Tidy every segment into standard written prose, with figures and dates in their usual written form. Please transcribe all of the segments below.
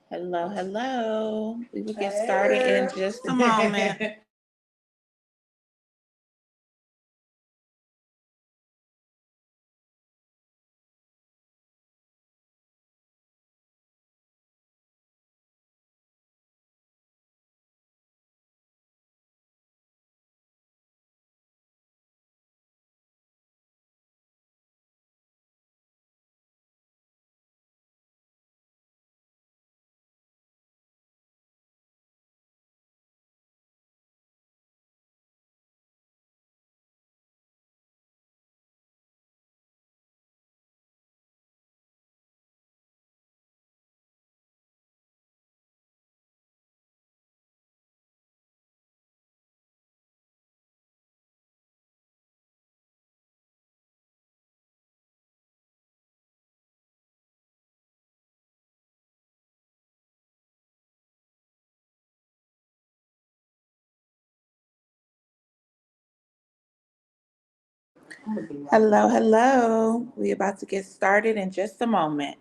Hello, hello. We will get started in just a moment. Hello, hello. We about to get started in just a moment.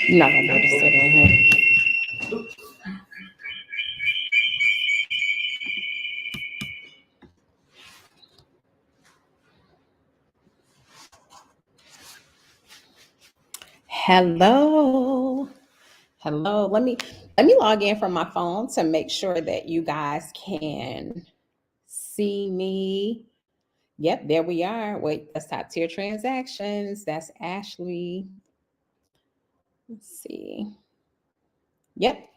You're not gonna be able to sit in here. Hello. Hello. Let me log in from my phone to make sure that you guys can see me. Yep, there we are. Wait, that's Top Tier Transactions. That's Ashley. Let's see. Yep.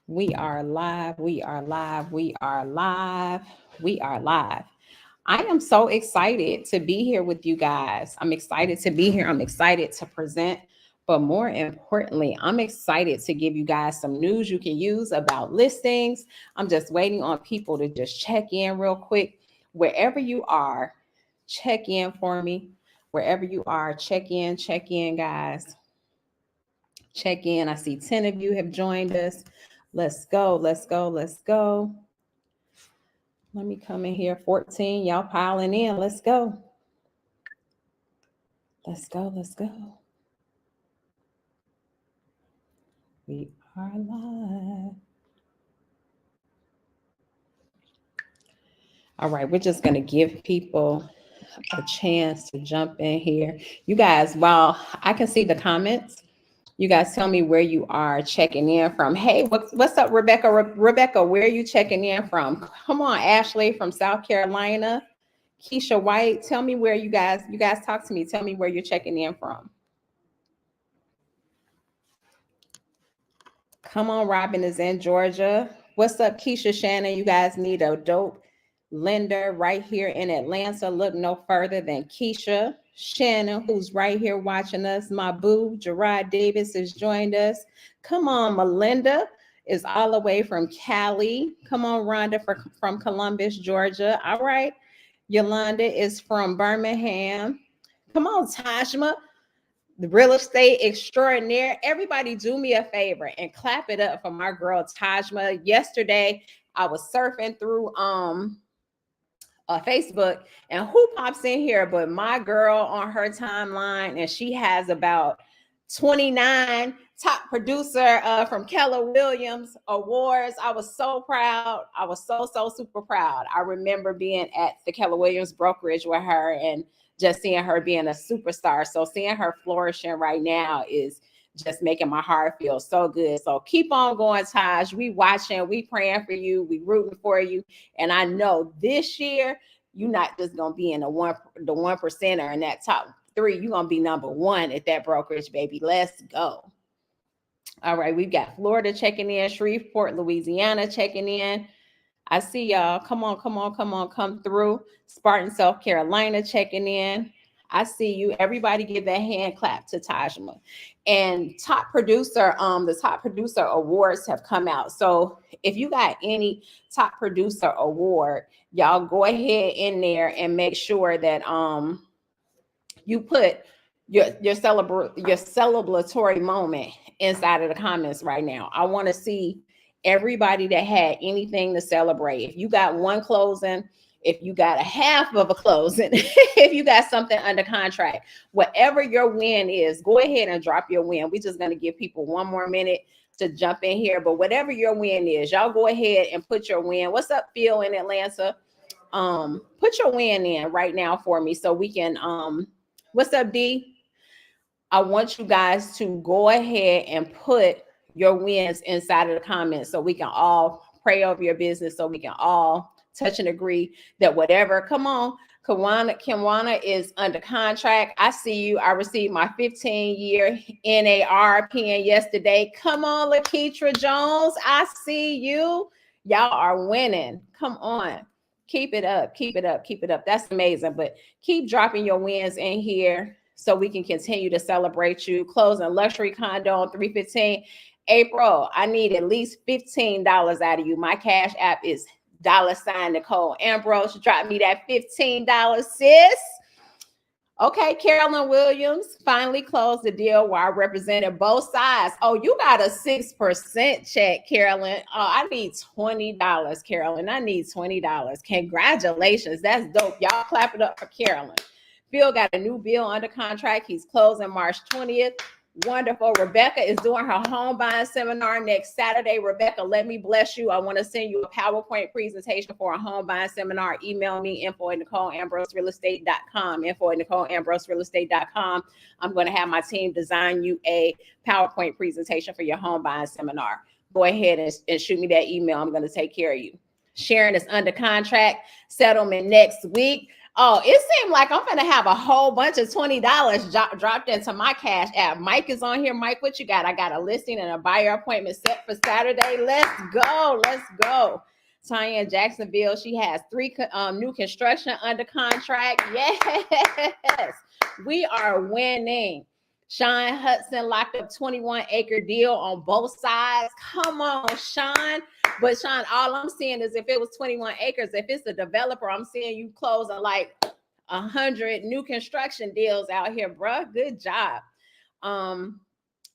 We are live. We are live. We are live. We are live. I am so excited to be here with you guys. I'm excited to be here. I'm excited to present. But more importantly, I'm excited to give you guys some news you can use about listings. I'm just waiting on people to just check in real quick. Wherever you are, check in for me. Wherever you are, check in, guys. Check in. I see 10 of you have joined us. Let's go. Let's go. Let's go. Let me come in here. 14. Y'all piling in. Let's go. Let's go. Let's go. We are live. All right. We're just going to give people a chance to jump in here. You guys, while I can see the comments, you guys tell me where you are checking in from. Hey, what's up, Rebecca? Rebecca, where are you checking in from? Come on, Ashley from South Carolina. Keisha White, tell me where you guys talk to me. Tell me where you're checking in from. Come on, Robin is in Georgia. What's up, Keisha Shannon? You guys need a dope lender right here in Atlanta. Look no further than Keisha Shannon, who's right here watching us. My boo, Gerard Davis, has joined us. Come on, Melinda is all the way from Cali. Come on, Rhonda from Columbus, Georgia. All right. Yolanda is from Birmingham. Come on, Tajma, the real estate extraordinaire. Everybody do me a favor and clap it up for my girl Tajma. Yesterday, I was surfing through Facebook, and who pops in here but my girl on her timeline, and she has about 29 top producer from Keller Williams awards. I was so proud. I was so super proud. I remember being at the Keller Williams brokerage with her and just seeing her being a superstar. So seeing her flourishing right now is just making my heart feel so good. So keep on going, Taj. We watching, we praying for you, we rooting for you. And I know this year you're not just gonna be in the one percenter in that top 3. You're gonna be number 1 at that brokerage, baby. Let's go. All right, we've got Florida checking in, Shreveport, Louisiana checking in. I see y'all. Come on, come through. Spartan South Carolina checking in. I see you. Everybody give that hand clap to Tajma. And the top producer awards have come out. So if you got any top producer award, y'all go ahead in there and make sure that you put your celebratory moment inside of the comments right now. I want to see everybody that had anything to celebrate. If you got one closing, if you got a half of a closing, if you got something under contract, whatever your win is, go ahead and drop your win. We're just going to give people one more minute to jump in here, but whatever your win is, y'all go ahead and put your win. What's up, Phil in Atlanta? Put your win in right now for me so we can what's up, D? I want you guys to go ahead and put your wins inside of the comments so we can all pray over your business, so we can all touch and agree that whatever, come on, Kiwana is under contract. I see you. I received my 15-year NARPN yesterday. Come on, Lakeitra Jones. I see you. Y'all are winning. Come on. Keep it up. Keep it up. Keep it up. That's amazing. But keep dropping your wins in here so we can continue to celebrate you. Closing luxury condo on 315. April, I need at least $15 out of you. My cash app is $ Nicole Ambrose. Drop me that $15, sis. Okay, Carolyn Williams finally closed the deal where I represented both sides. Oh, you got a 6% check, Carolyn. Oh, I need $20, Carolyn. I need $20. Congratulations. That's dope. Y'all clap it up for Carolyn. Phil got a new bill under contract. He's closing March 20th. Wonderful. Rebecca is doing her home buying seminar next Saturday. Rebecca, let me bless you. I want to send you a PowerPoint presentation for a home buying seminar. Email me info@NicoleAmbroseRealEstate.com. info@NicoleAmbroseRealEstate.com. I'm going to have my team design you a PowerPoint presentation for your home buying seminar. Go ahead and shoot me that email. I'm going to take care of you. Sharon is under contract. Settlement next week. Oh, it seemed like I'm going to have a whole bunch of $20 dropped into my cash app. Mike is on here. Mike, what you got? I got a listing and a buyer appointment set for Saturday. Let's go. Let's go. Tanya in Jacksonville, she has 3 new construction under contract. Yes, we are winning. Sean Hudson locked up 21-acre deal on both sides. Come on, Sean. But Sean, all I'm seeing is if it was 21 acres, if it's a developer, I'm seeing you closing like 100 new construction deals out here, bruh. Good job.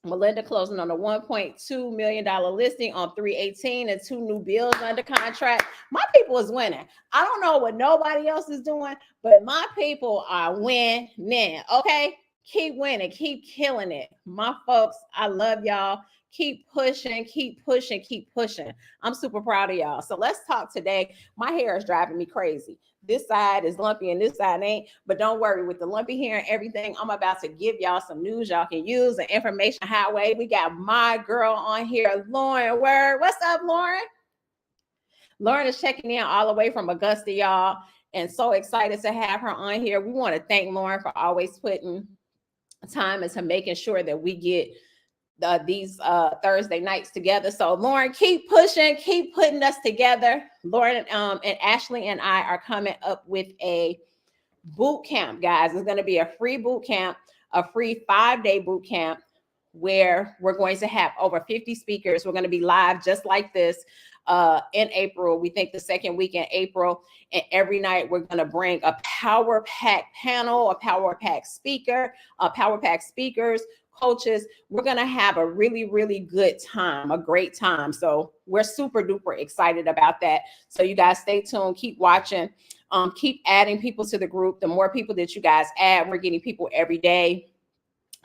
Melinda closing on a $1.2 million listing on 318 and 2 new bills under contract. My people is winning. I don't know what nobody else is doing, but my people are winning. Okay? Keep winning. Keep killing it. My folks, I love y'all. Keep pushing, keep pushing, keep pushing. I'm super proud of y'all. So let's talk today. My hair is driving me crazy. This side is lumpy and this side ain't, but don't worry, with the lumpy hair and everything, I'm about to give y'all some news y'all can use, an information highway. We got my girl on here, Lauren Word. What's up, Lauren? Lauren is checking in all the way from Augusta, y'all, and so excited to have her on here. We want to thank Lauren for always putting time into making sure that we get these Thursday nights together. So Lauren, keep pushing, keep putting us together. Lauren and Ashley and I are coming up with a boot camp, guys. It's going to be a free boot camp, a free 5-day boot camp where we're going to have over 50 speakers. We're going to be live just like this in April. We think the second week in April, and every night we're going to bring a power pack panel, a power pack speaker, power pack speakers, coaches. We're going to have a really, really good time, a great time. So we're super duper excited about that. So you guys stay tuned, keep watching, keep adding people to the group. The more people that you guys add, we're getting people every day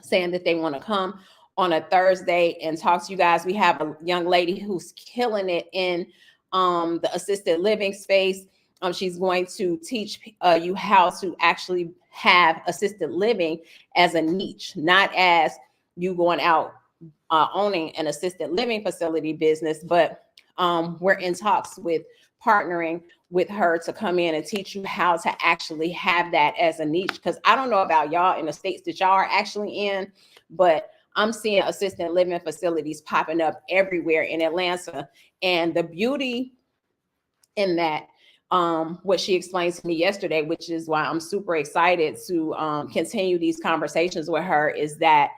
saying that they want to come on a Thursday and talk to you guys. We have a young lady who's killing it in the assisted living space. She's going to teach you how to actually have assisted living as a niche, not as you going out owning an assisted living facility business, but we're in talks with partnering with her to come in and teach you how to actually have that as a niche. Because I don't know about y'all in the states that y'all are actually in, but I'm seeing assisted living facilities popping up everywhere in Atlanta. And the beauty in that what she explained to me yesterday, which is why I'm super excited to continue these conversations with her, is that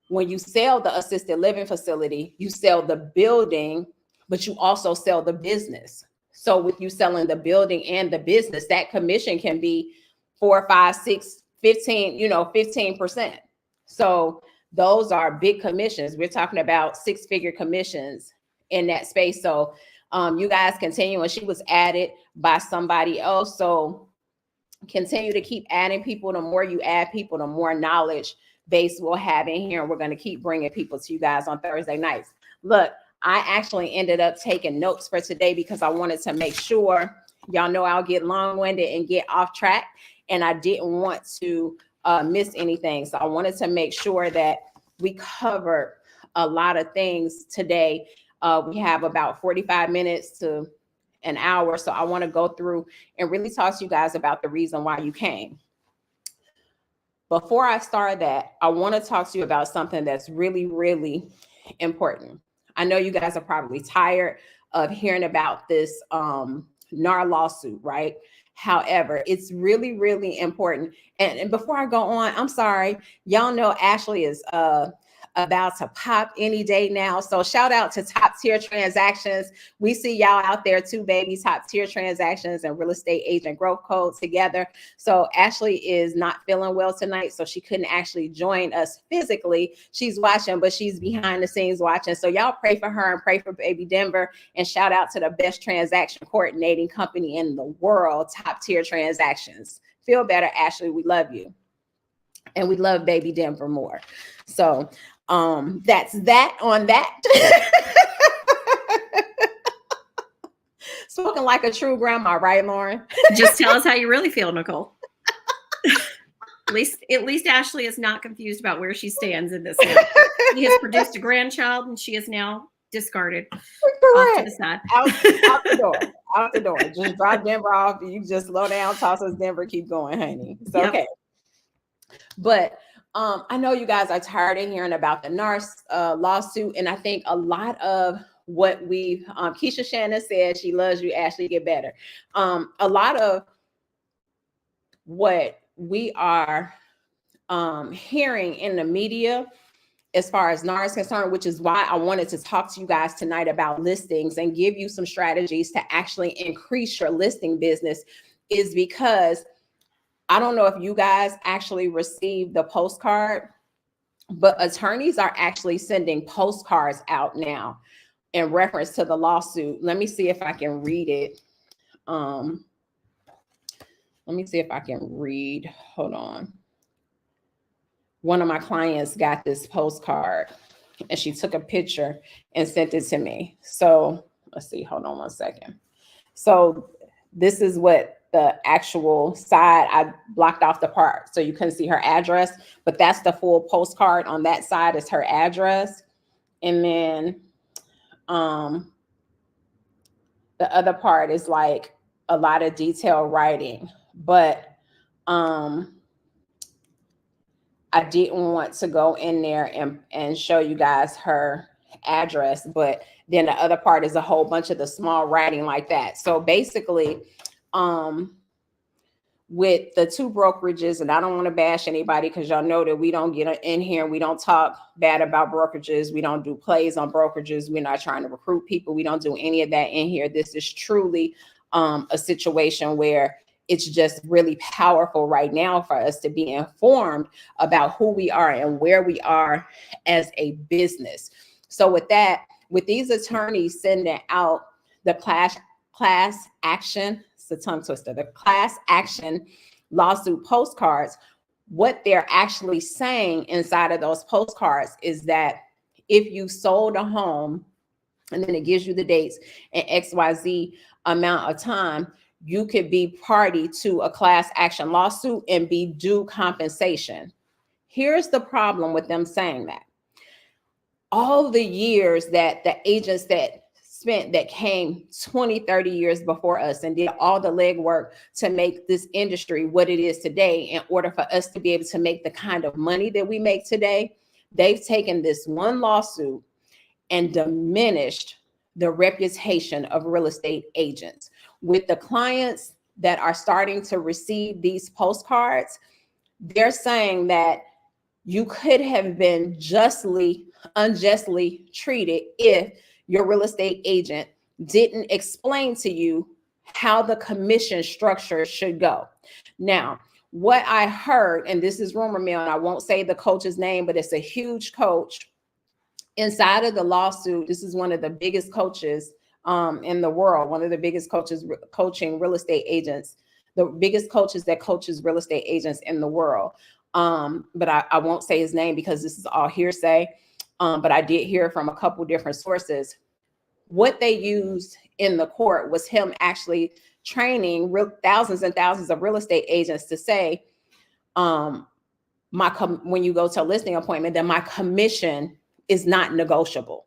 when you sell the assisted living facility, you sell the building, but you also sell the business. So with you selling the building and the business, that commission can be 4, 5, 6, 15, 15%. So those are big commissions. We're talking about 6-figure commissions in that space. So you guys continue, and she was added by somebody else. So continue to keep adding people. The more you add people, the more knowledge base we'll have in here. And we're going to keep bringing people to you guys on Thursday nights. Look, I actually ended up taking notes for today because I wanted to make sure, y'all know I'll get long-winded and get off track, and I didn't want to miss anything. So I wanted to make sure that we covered a lot of things today. We have about 45 minutes to an hour. So I want to go through and really talk to you guys about the reason why you came. Before I start that, I want to talk to you about something that's really, really important. I know you guys are probably tired of hearing about this NAR lawsuit, right? However, it's really, really important. And before I go on, I'm sorry, y'all know Ashley is about to pop any day now. So shout out to Top Tier Transactions. We see y'all out there too, baby. Top Tier Transactions and Real Estate Agent Growth Code together. So Ashley is not feeling well tonight, so she couldn't actually join us physically. She's watching, but she's behind the scenes watching. So y'all pray for her and pray for baby Denver, and shout out to the best transaction coordinating company in the world, Top Tier Transactions. Feel better, Ashley. We love you. And we love baby Denver more. So that's that on that. Spoken like a true grandma, right, Lauren? Just tell us how you really feel, Nicole. At least Ashley is not confused about where she stands in this. He has produced a grandchild, and she is now discarded off to the side. Out the door. Out the door. Just drop Denver off. You just slow down, toss us Denver, keep going, honey. It's okay. But I know you guys are tired of hearing about the NAR lawsuit, and I think a lot of what we Keisha Shannon said, she loves you, Ashley, get better. A lot of what we are hearing in the media as far as NAR is concerned, which is why I wanted to talk to you guys tonight about listings and give you some strategies to actually increase your listing business, is because I don't know if you guys actually received the postcard, but attorneys are actually sending postcards out now in reference to the lawsuit. Let me see if I can read it. Let me see if I can read. Hold on. One of my clients got this postcard and she took a picture and sent it to me. So let's see. Hold on one second. So this is what the actual side, I blocked off the part so you couldn't see her address, but that's the full postcard. On that side is her address. And then the other part is like a lot of detailed writing, but I didn't want to go in there and show you guys her address, but then the other part is a whole bunch of the small writing like that. So basically, with the two brokerages, and I don't want to bash anybody because y'all know that we don't get in here and we don't talk bad about brokerages. We don't do plays on brokerages. We're not trying to recruit people. We don't do any of that in here. This is truly a situation where it's just really powerful right now for us to be informed about who we are and where we are as a business. So with that, with these attorneys sending out the class action, it's a tongue twister, the class action lawsuit postcards, what they're actually saying inside of those postcards is that if you sold a home, and then it gives you the dates and XYZ amount of time, you could be party to a class action lawsuit and be due compensation. Here's the problem with them saying that. All the years that the agents that came 20, 30 years before us and did all the legwork to make this industry what it is today, in order for us to be able to make the kind of money that we make today, they've taken this one lawsuit and diminished the reputation of real estate agents. With the clients that are starting to receive these postcards, they're saying that you could have been unjustly treated if your real estate agent didn't explain to you how the commission structure should go. Now, what I heard, and this is rumor mill, and I won't say the coach's name, but it's a huge coach inside of the lawsuit. This is one of the biggest coaches in the world, one of the biggest coaches coaching real estate agents, the biggest coaches that coaches real estate agents in the world. But I won't say his name because this is all hearsay. But I did hear from a couple different sources. What they used in the court was him actually training thousands and thousands of real estate agents to say, when you go to a listing appointment, that my commission is not negotiable.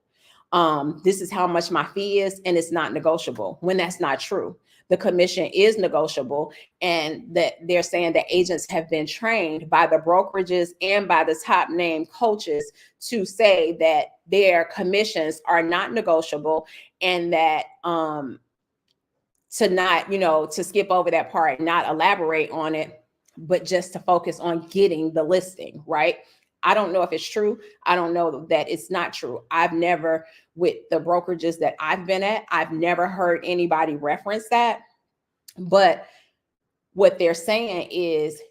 This is how much my fee is, and it's not negotiable, when that's not true. The commission is negotiable, and that they're saying that agents have been trained by the brokerages and by the top name coaches to say that their commissions are not negotiable, and that to not, to skip over that part, not elaborate on it, but just to focus on getting the listing, right? I don't know if it's true. I don't know that it's not true. I've never, with the brokerages that I've been at, I've never heard anybody reference that. But what they're saying is,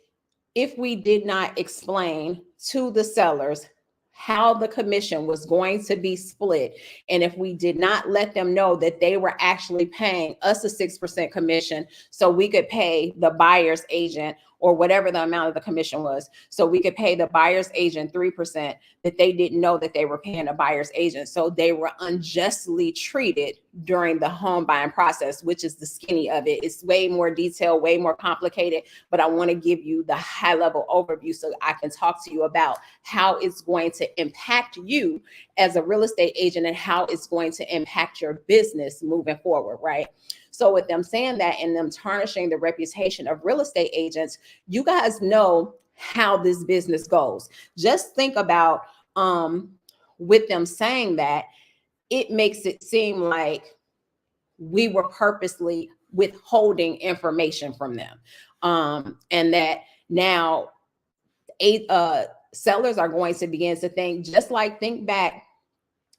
if we did not explain to the sellers how the commission was going to be split, and if we did not let them know that they were actually paying us a 6% commission so we could pay the buyer's agent, or whatever the amount of the commission was, so we could pay the buyer's agent 3%, that they didn't know that they were paying a buyer's agent. So they were unjustly treated during the home buying process, which is the skinny of it. It's way more detailed, way more complicated, but I want to give you the high level overview so I can talk to you about how it's going to impact you as a real estate agent and how it's going to impact your business moving forward, right? So with them saying that and them tarnishing the reputation of real estate agents, you guys know how this business goes. Just think about with them saying that, it makes it seem like we were purposely withholding information from them. And that now sellers are going to begin to think, think back.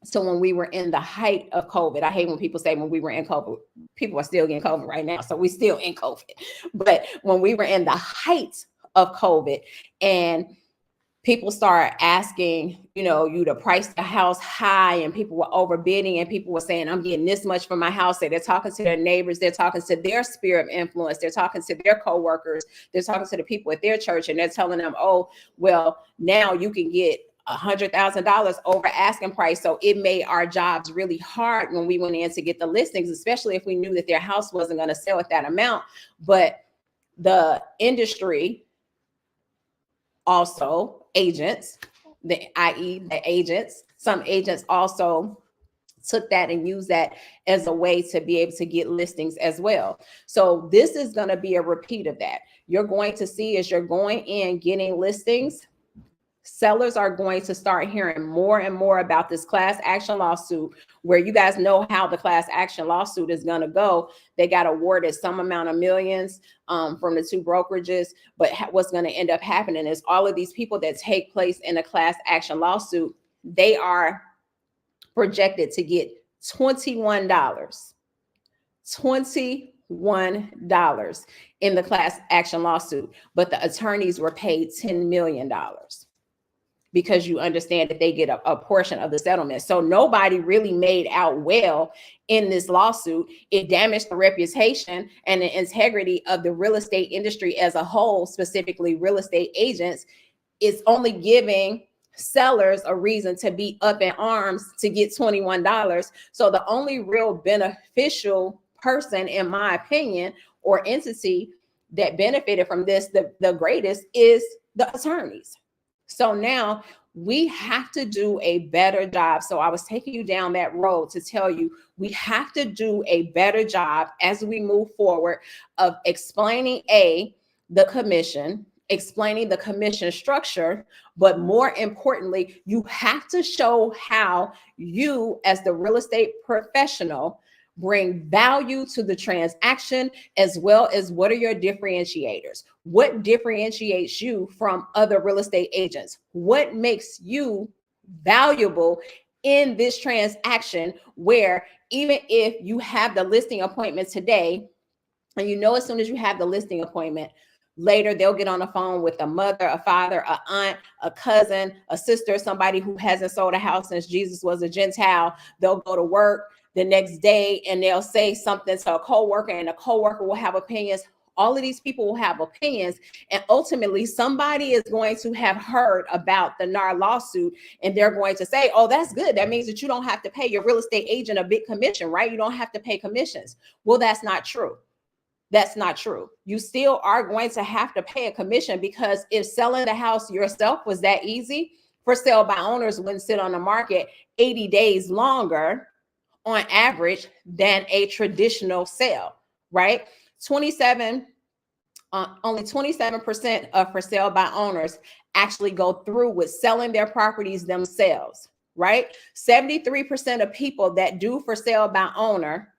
So when we were in the height of COVID, I hate when people say when we were in COVID, people are still getting COVID right now. So we're still in COVID. But when we were in the height of COVID and people start asking, you to price the house high, and people were overbidding, and people were saying, I'm getting this much for my house. They're talking to their neighbors. They're talking to their sphere of influence. They're talking to their coworkers. They're talking to the people at their church, and they're telling them, oh, well, now you can get $100,000 over asking price. So it made our jobs really hard when we went in to get the listings, especially if we knew that their house wasn't going to sell at that amount. But the industry, also agents, some agents also took that and used that as a way to be able to get listings as well. So this is going to be a repeat of that. You're going to see, as you're going in getting listings, sellers are going to start hearing more and more about this class action lawsuit, where you guys know how the class action lawsuit is going to go. They got awarded some amount of millions from the two brokerages. But what's going to end up happening is all of these people that take place in a class action lawsuit, they are projected to get $21 in the class action lawsuit. But the attorneys were paid $10 million. Because you understand that they get a portion of the settlement. So nobody really made out well in this lawsuit. It damaged the reputation and the integrity of the real estate industry as a whole, specifically real estate agents. It's only giving sellers a reason to be up in arms to get $21. So the only real beneficial person, in my opinion, or entity that benefited from this, the greatest, is the attorneys. So now we have to do a better job. So I was taking you down that road to tell you we have to do a better job as we move forward of explaining the commission, explaining the commission structure, but more importantly, you have to show how you, as the real estate professional, bring value to the transaction, as well as what are your differentiators? What differentiates you from other real estate agents? What makes you valuable in this transaction, where even if you have the listing appointment today, and you know as soon as you have the listing appointment, later they'll get on the phone with a mother, a father, a aunt, a cousin, a sister, somebody who hasn't sold a house since Jesus was a Gentile. They'll go to work the next day and they'll say something to a coworker, and a coworker will have opinions. All of these people will have opinions, and ultimately somebody is going to have heard about the NAR lawsuit, and they're going to say, oh, that's good. That means that you don't have to pay your real estate agent a big commission, right? You don't have to pay commissions. Well, that's not true. That's not true. You still are going to have to pay a commission, because if selling the house yourself was that easy, for sale by owners wouldn't sit on the market 80 days longer on average than a traditional sale, right? Only 27% of for sale by owners actually go through with selling their properties themselves, right? 73% of people that do for sale by owner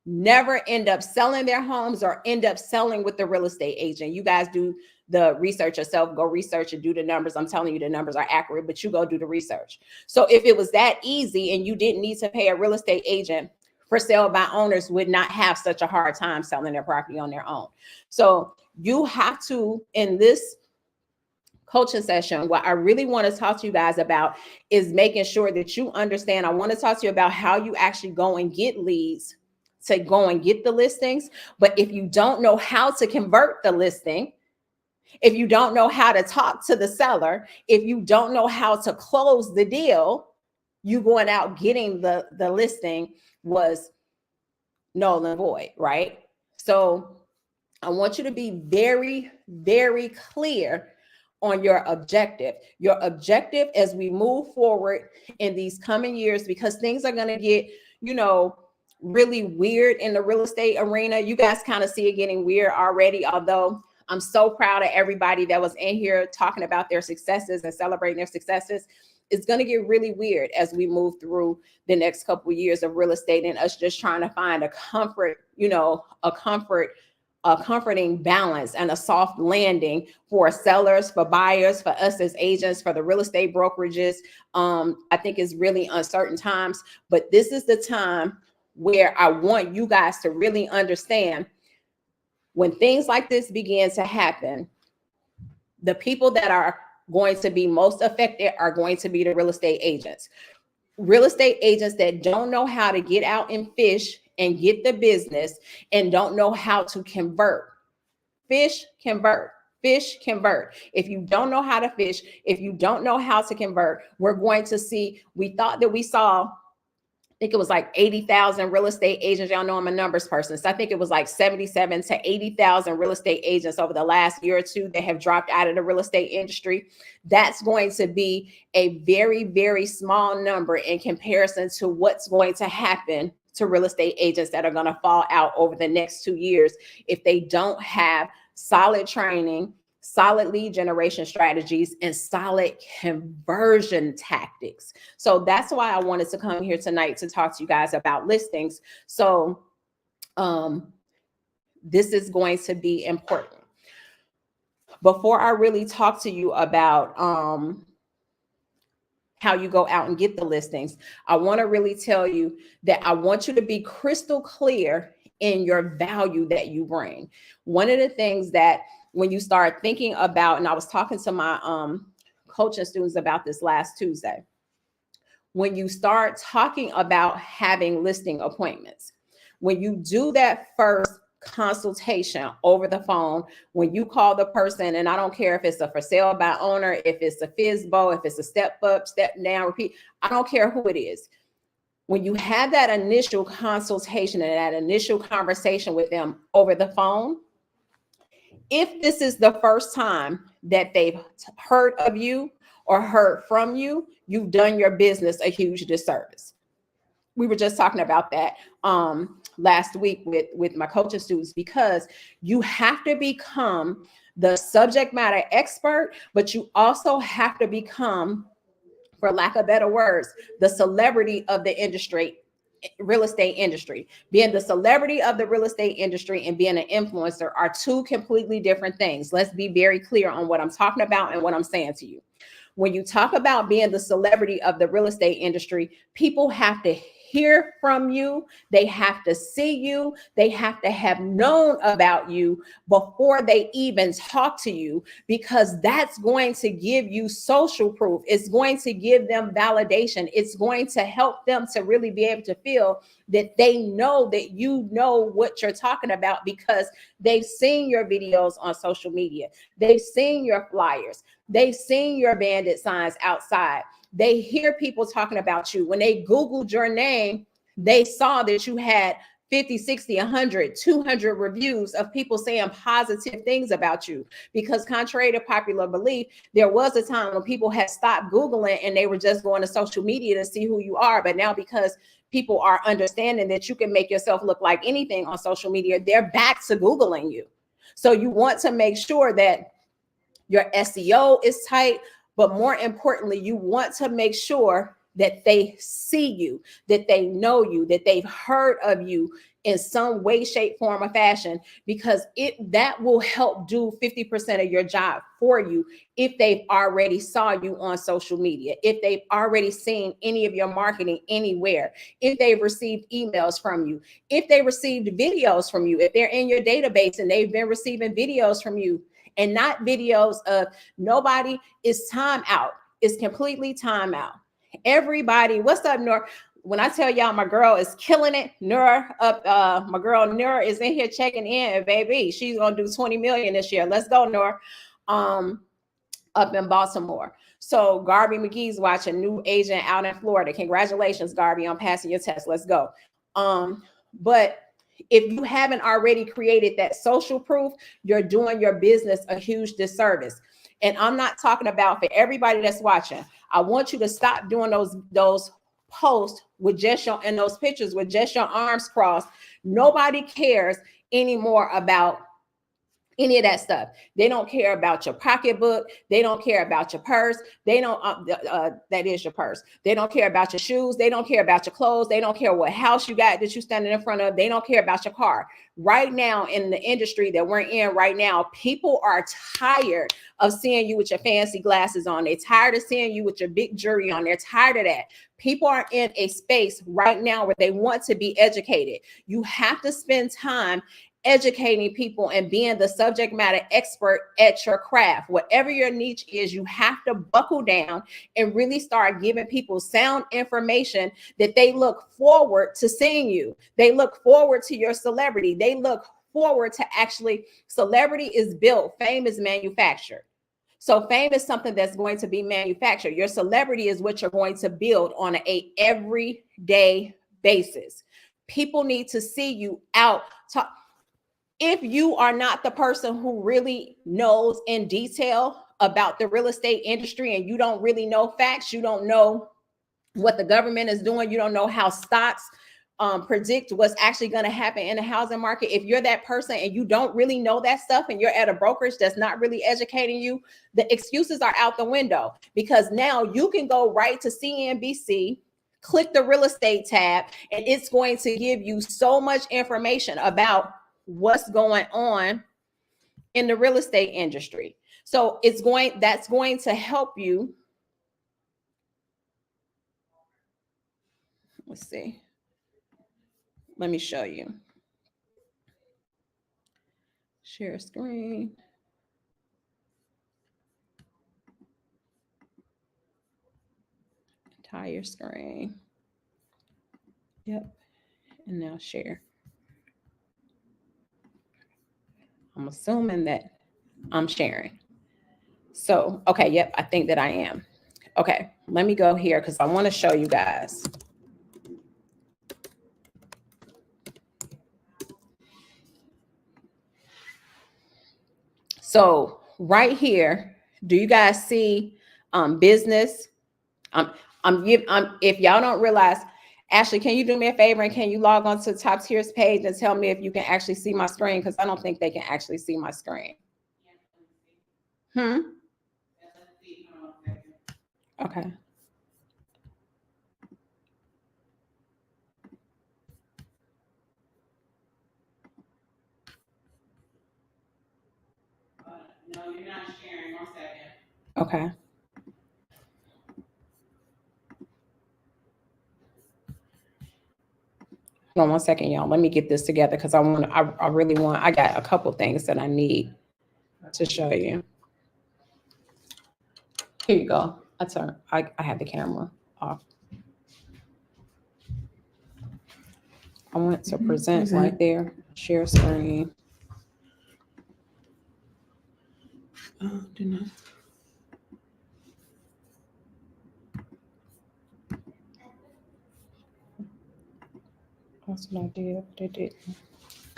never end up selling their homes or end up selling with the real estate agent. You guys do the research yourself, go research and do the numbers. I'm telling you the numbers are accurate, but you go do the research. So if it was that easy and you didn't need to pay a real estate agent, for sale by owners would not have such a hard time selling their property on their own. So you have to, in this coaching session, what I really want to talk to you guys about is making sure that you understand. I want to talk to you about how you actually go and get leads to go and get the listings. But if you don't know how to convert the listing, if you don't know how to talk to the seller, if you don't know how to close the deal, you going out getting the listing was null and void, right? So I want you to be very, very clear on your objective. Your objective as we move forward in these coming years, because things are going to get, really weird in the real estate arena. You guys kind of see it getting weird already, although I'm so proud of everybody that was in here talking about their successes and celebrating their successes. It's going to get really weird as we move through the next couple of years of real estate, and us just trying to find a comforting balance and a soft landing for sellers, for buyers, for us as agents, for the real estate brokerages. I think it's really uncertain times, but this is the time where I want you guys to really understand, when things like this begin to happen, the people that are going to be most affected are going to be the real estate agents. Real estate agents that don't know how to get out and fish and get the business and don't know how to convert. Fish, convert. Fish, convert. If you don't know how to fish, if you don't know how to convert, we're going to see, we thought that we saw, I think it was like 80,000 real estate agents. Y'all know I'm a numbers person. So I think it was like 77 to 80,000 real estate agents over the last year or two that have dropped out of the real estate industry. That's going to be a very, very small number in comparison to what's going to happen to real estate agents that are going to fall out over the next 2 years if they don't have solid training, solid lead generation strategies, and solid conversion tactics. So that's why I wanted to come here tonight to talk to you guys about listings. So this is going to be important. Before I really talk to you about how you go out and get the listings, I want to really tell you that I want you to be crystal clear in your value that you bring. One of the things that when you start thinking about, and I was talking to my coaching students about this last Tuesday, when you start talking about having listing appointments, when you do that first consultation over the phone, when you call the person, and I don't care if it's a for sale by owner, if it's a FSBO, if it's a step up, step down, repeat, I don't care who it is. When you have that initial consultation and that initial conversation with them over the phone, if this is the first time that they've heard of you or heard from you, you've done your business a huge disservice. We were just talking about that last week with my coaching students, because you have to become the subject matter expert, but you also have to become, for lack of better words, the celebrity of the industry, real estate industry. Being the celebrity of the real estate industry and being an influencer are two completely different things. Let's be very clear on what I'm talking about and what I'm saying to you. When you talk about being the celebrity of the real estate industry, people have to hear from you. They have to see you. They have to have known about you before they even talk to you, because that's going to give you social proof. It's going to give them validation. It's going to help them to really be able to feel that they know that you know what you're talking about, because they've seen your videos on social media. They've seen your flyers. They've seen your bandit signs outside. They hear people talking about you. When they Googled your name, they saw that you had 50, 60, 100, 200 reviews of people saying positive things about you. Because contrary to popular belief, there was a time when people had stopped Googling and they were just going to social media to see who you are. But now, because people are understanding that you can make yourself look like anything on social media, they're back to Googling you. So you want to make sure that your SEO is tight, but more importantly, you want to make sure that they see you, that they know you, that they've heard of you in some way, shape, form, or fashion, because that will help do 50% of your job for you if they've already saw you on social media, if they've already seen any of your marketing anywhere, if they've received emails from you, if they received videos from you, if they're in your database and they've been receiving videos from you. And not videos of nobody is time out. It's completely time out. Everybody, what's up, Noor? When I tell y'all my girl is killing it, Noor my girl Noor is in here checking in, and baby, she's gonna do 20 million this year. Let's go, Noor. Up in Baltimore. So Garby McGee's watching, new agent out in Florida. Congratulations, Garby, on passing your test. Let's go. But if you haven't already created that social proof, you're doing your business a huge disservice. And I'm not talking about, for everybody that's watching, I want you to stop doing those posts with just your, and those pictures with just your arms crossed. Nobody cares anymore about any of that stuff. They don't care about your pocketbook. They don't care about your purse. They don't, that is your purse. They don't care about your shoes. They don't care about your clothes. They don't care what house you got that you're standing in front of. They don't care about your car. Right now, in the industry that we're in right now, people are tired of seeing you with your fancy glasses on. They're tired of seeing you with your big jewelry on. They're tired of that. People are in a space right now where they want to be educated. You have to spend time educating people and being the subject matter expert at your craft. Whatever your niche is, you have to buckle down and really start giving people sound information that they look forward to seeing you. They look forward to your celebrity. They look forward to actually, celebrity is built, fame is manufactured. So fame is something that's going to be manufactured. Your celebrity is what you're going to build on a everyday basis. People need to see you out. If you are not the person who really knows in detail about the real estate industry and you don't really know facts, you don't know what the government is doing, you don't know how stocks predict what's actually going to happen in the housing market. If you're that person and you don't really know that stuff and you're at a brokerage that's not really educating you, the excuses are out the window, because now you can go right to CNBC, click the real estate tab, and it's going to give you so much information about what's going on in the real estate industry. So that's going to help you. Let's see. Let me show you. Share screen. Entire screen. Yep. And now share. I'm assuming that I'm sharing. So, okay, yep, I think that I am. Okay, let me go here because I want to show you guys. So right here, do you guys see business? If y'all don't realize, Ashley, can you do me a favor and can you log on to Top Tiers page and tell me if you can actually see my screen? Because I don't think they can actually see my screen. Okay. No, you're not sharing. 1 second. Okay. Hold on 1 second, y'all. Let me get this together because I got a couple things that I need to show you. Here you go. I have the camera off. I went to present right there. Share screen. Oh, do not. That's what I did. But it didn't.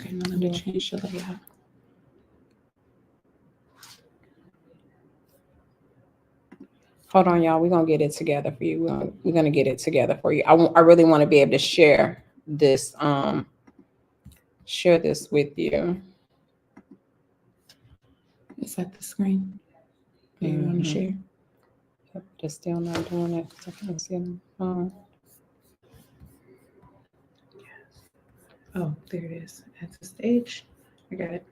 Okay, now let me change the layout. Hold on, y'all. We're gonna get it together for you. We're gonna get it together for you. I really want to be able to share this with you. Is that the screen? Do you want to share? Yep, just still not doing it. I can't see it. Oh, there it is. At the stage. I got it.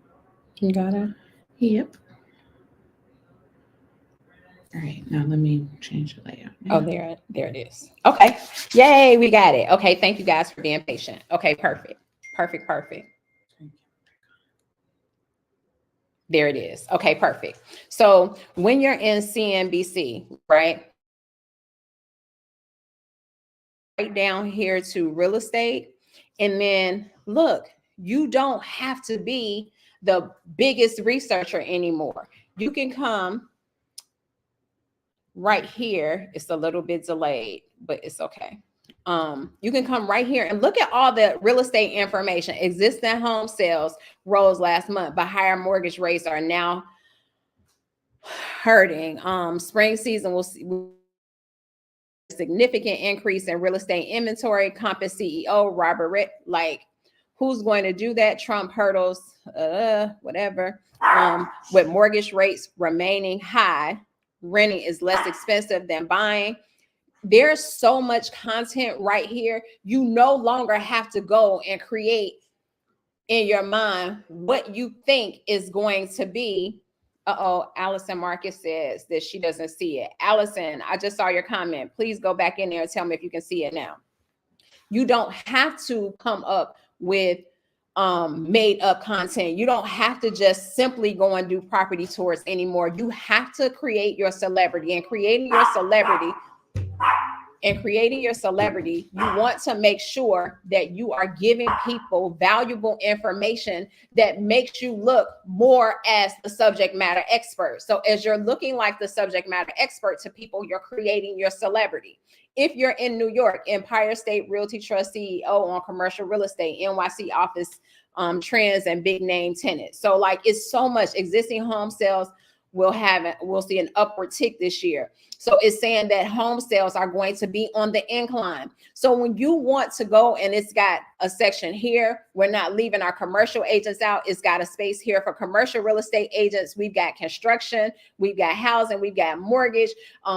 You got it? Yep. All right, now let me change the layout. Oh, there it is. Okay. Yay, we got it. Okay, thank you guys for being patient. Okay, perfect. There it is. Okay, perfect. So when you're in CNBC, right down here to real estate, and then look, you don't have to be the biggest researcher anymore. You can come right here. It's a little bit delayed, but it's okay. You can come right here and look at all the real estate information. Existing home sales rose last month, but higher mortgage rates are now hurting. Spring season will see a significant increase in real estate inventory. Compass CEO Robert Ritt, like, who's going to do that? Trump hurdles, whatever. With mortgage rates remaining high, renting is less expensive than buying. There's so much content right here. You no longer have to go and create in your mind what you think is going to be. Allison Marcus says that she doesn't see it. Allison, I just saw your comment. Please go back in there and tell me if you can see it now. You don't have to come up with made up content. You don't have to just simply go and do property tours anymore. You have to create your celebrity, and creating your celebrity, you want to make sure that you are giving people valuable information that makes you look more as the subject matter expert. So as you're looking like the subject matter expert to people, you're creating your celebrity. If you're in New York, Empire State Realty Trust CEO on commercial real estate, NYC office trends and big name tenants. So like, it's so much. Existing home sales we'll see an upward tick this year. So it's saying that home sales are going to be on the incline. So when you want to go, and it's got a section here, we're not leaving our commercial agents out. It's got a space here for commercial real estate agents. We've got construction, we've got housing, we've got mortgage,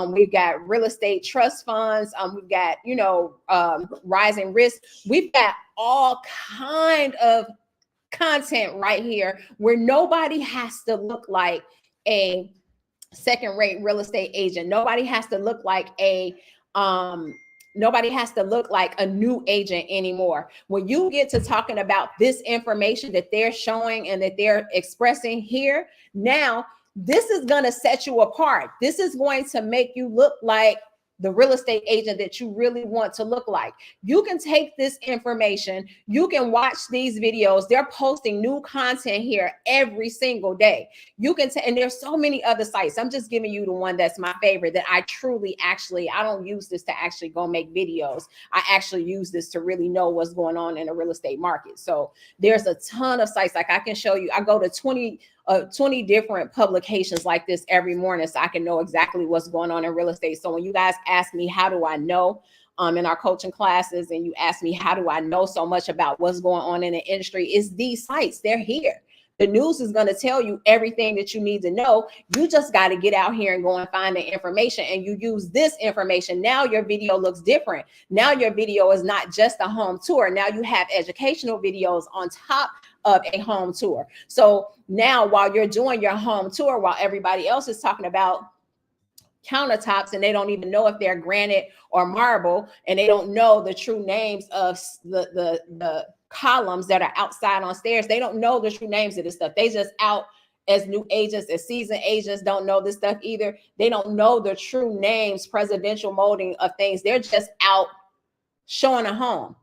we've got real estate trust funds, we've got, rising risk. We've got all kind of content right here where nobody has to look like a second-rate real estate agent. Nobody has to look like a new agent anymore. When you get to talking about this information that they're showing and that they're expressing here, now this is going to set you apart. This is going to make you look like the real estate agent that you really want to look like. You can take this information, you can watch these videos. They're posting new content here every single day. You can and there's so many other sites. I'm just giving you the one that's my favorite, that I truly I don't use this to actually go make videos. I actually use this to really know what's going on in the real estate market. So there's a ton of sites. Like I can show you, I go to 20 different publications like this every morning, so I can know exactly what's going on in real estate. So when you guys ask me, how do I know in our coaching classes, and you ask me, how do I know so much about what's going on in the industry? It's these sites. They're here. The news is going to tell you everything that you need to know. You just got to get out here and go and find the information, and you use this information. Now your video looks different. Now your video is not just a home tour. Now you have educational videos on top of a home tour. So now while you're doing your home tour, while everybody else is talking about countertops and they don't even know if they're granite or marble, and they don't know the true names of the columns that are outside on stairs. They don't know the true names of this stuff. They just out as new agents, as seasoned agents, don't know this stuff either. They don't know the true names, presidential molding of things. They're just out showing a home.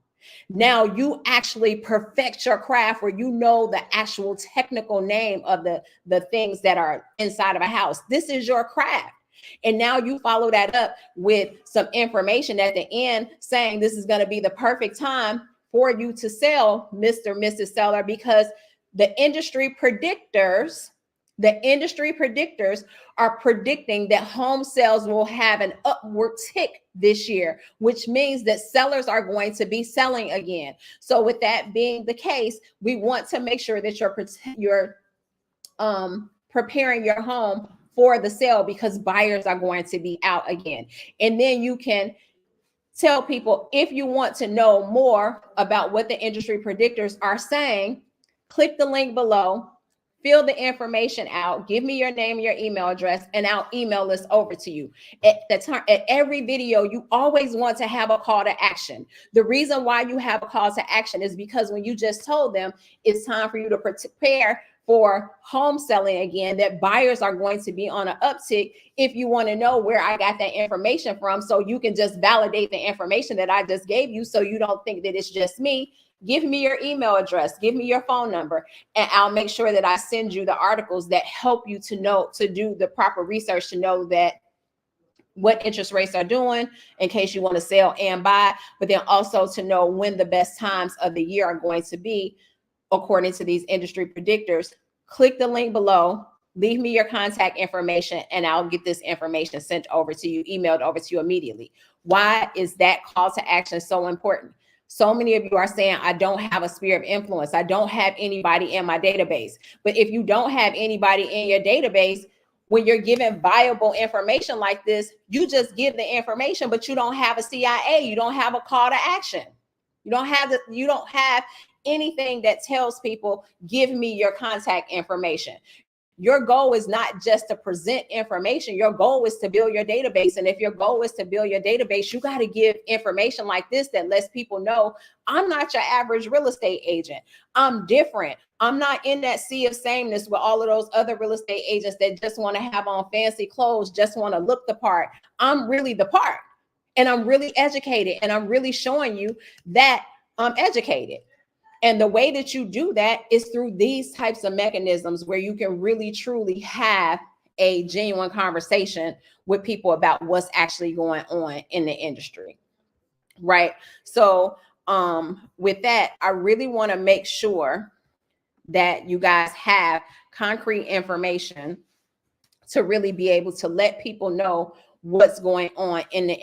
Now you actually perfect your craft where you know the actual technical name of the things that are inside of a house. This is your craft. And now you follow that up with some information at the end saying this is going to be the perfect time for you to sell, Mr. Mrs. Seller, because the industry predictors are predicting that home sales will have an upward tick this year, which means that sellers are going to be selling again. So with that being the case, we want to make sure that you're preparing your home for the sale, because buyers are going to be out again. And then you can tell people, if you want to know more about what the industry predictors are saying, click the link below, fill the information out, give me your name and your email address, and I'll email this over to you. At every video, you always want to have a call to action. The reason why you have a call to action is because when you just told them it's time for you to prepare for home selling again, that buyers are going to be on an uptick. If you want to know where I got that information from, so you can just validate the information that I just gave you, so you don't think that it's just me, give me your email address, give me your phone number, and I'll make sure that I send you the articles that help you to know, to do the proper research, to know that what interest rates are doing in case you want to sell and buy, but then also to know when the best times of the year are going to be according to these industry predictors. Click the link below, leave me your contact information, and I'll get this information sent over to you, emailed over to you immediately. Why is that call to action so important? So many of you are saying, I don't have a sphere of influence. I don't have anybody in my database. But if you don't have anybody in your database, when you're given viable information like this, you just give the information, but you don't have a CIA. You don't have a call to action. You don't have anything that tells people, give me your contact information. Your goal is not just to present information. Your goal is to build your database. And if your goal is to build your database, you got to give information like this that lets people know, I'm not your average real estate agent. I'm different. I'm not in that sea of sameness with all of those other real estate agents that just want to have on fancy clothes, just want to look the part. I'm really the part, and I'm really educated, and I'm really showing you that I'm educated. And the way that you do that is through these types of mechanisms where you can really, truly have a genuine conversation with people about what's actually going on in the industry, right? So with that, I really want to make sure that you guys have concrete information to really be able to let people know what's going on in the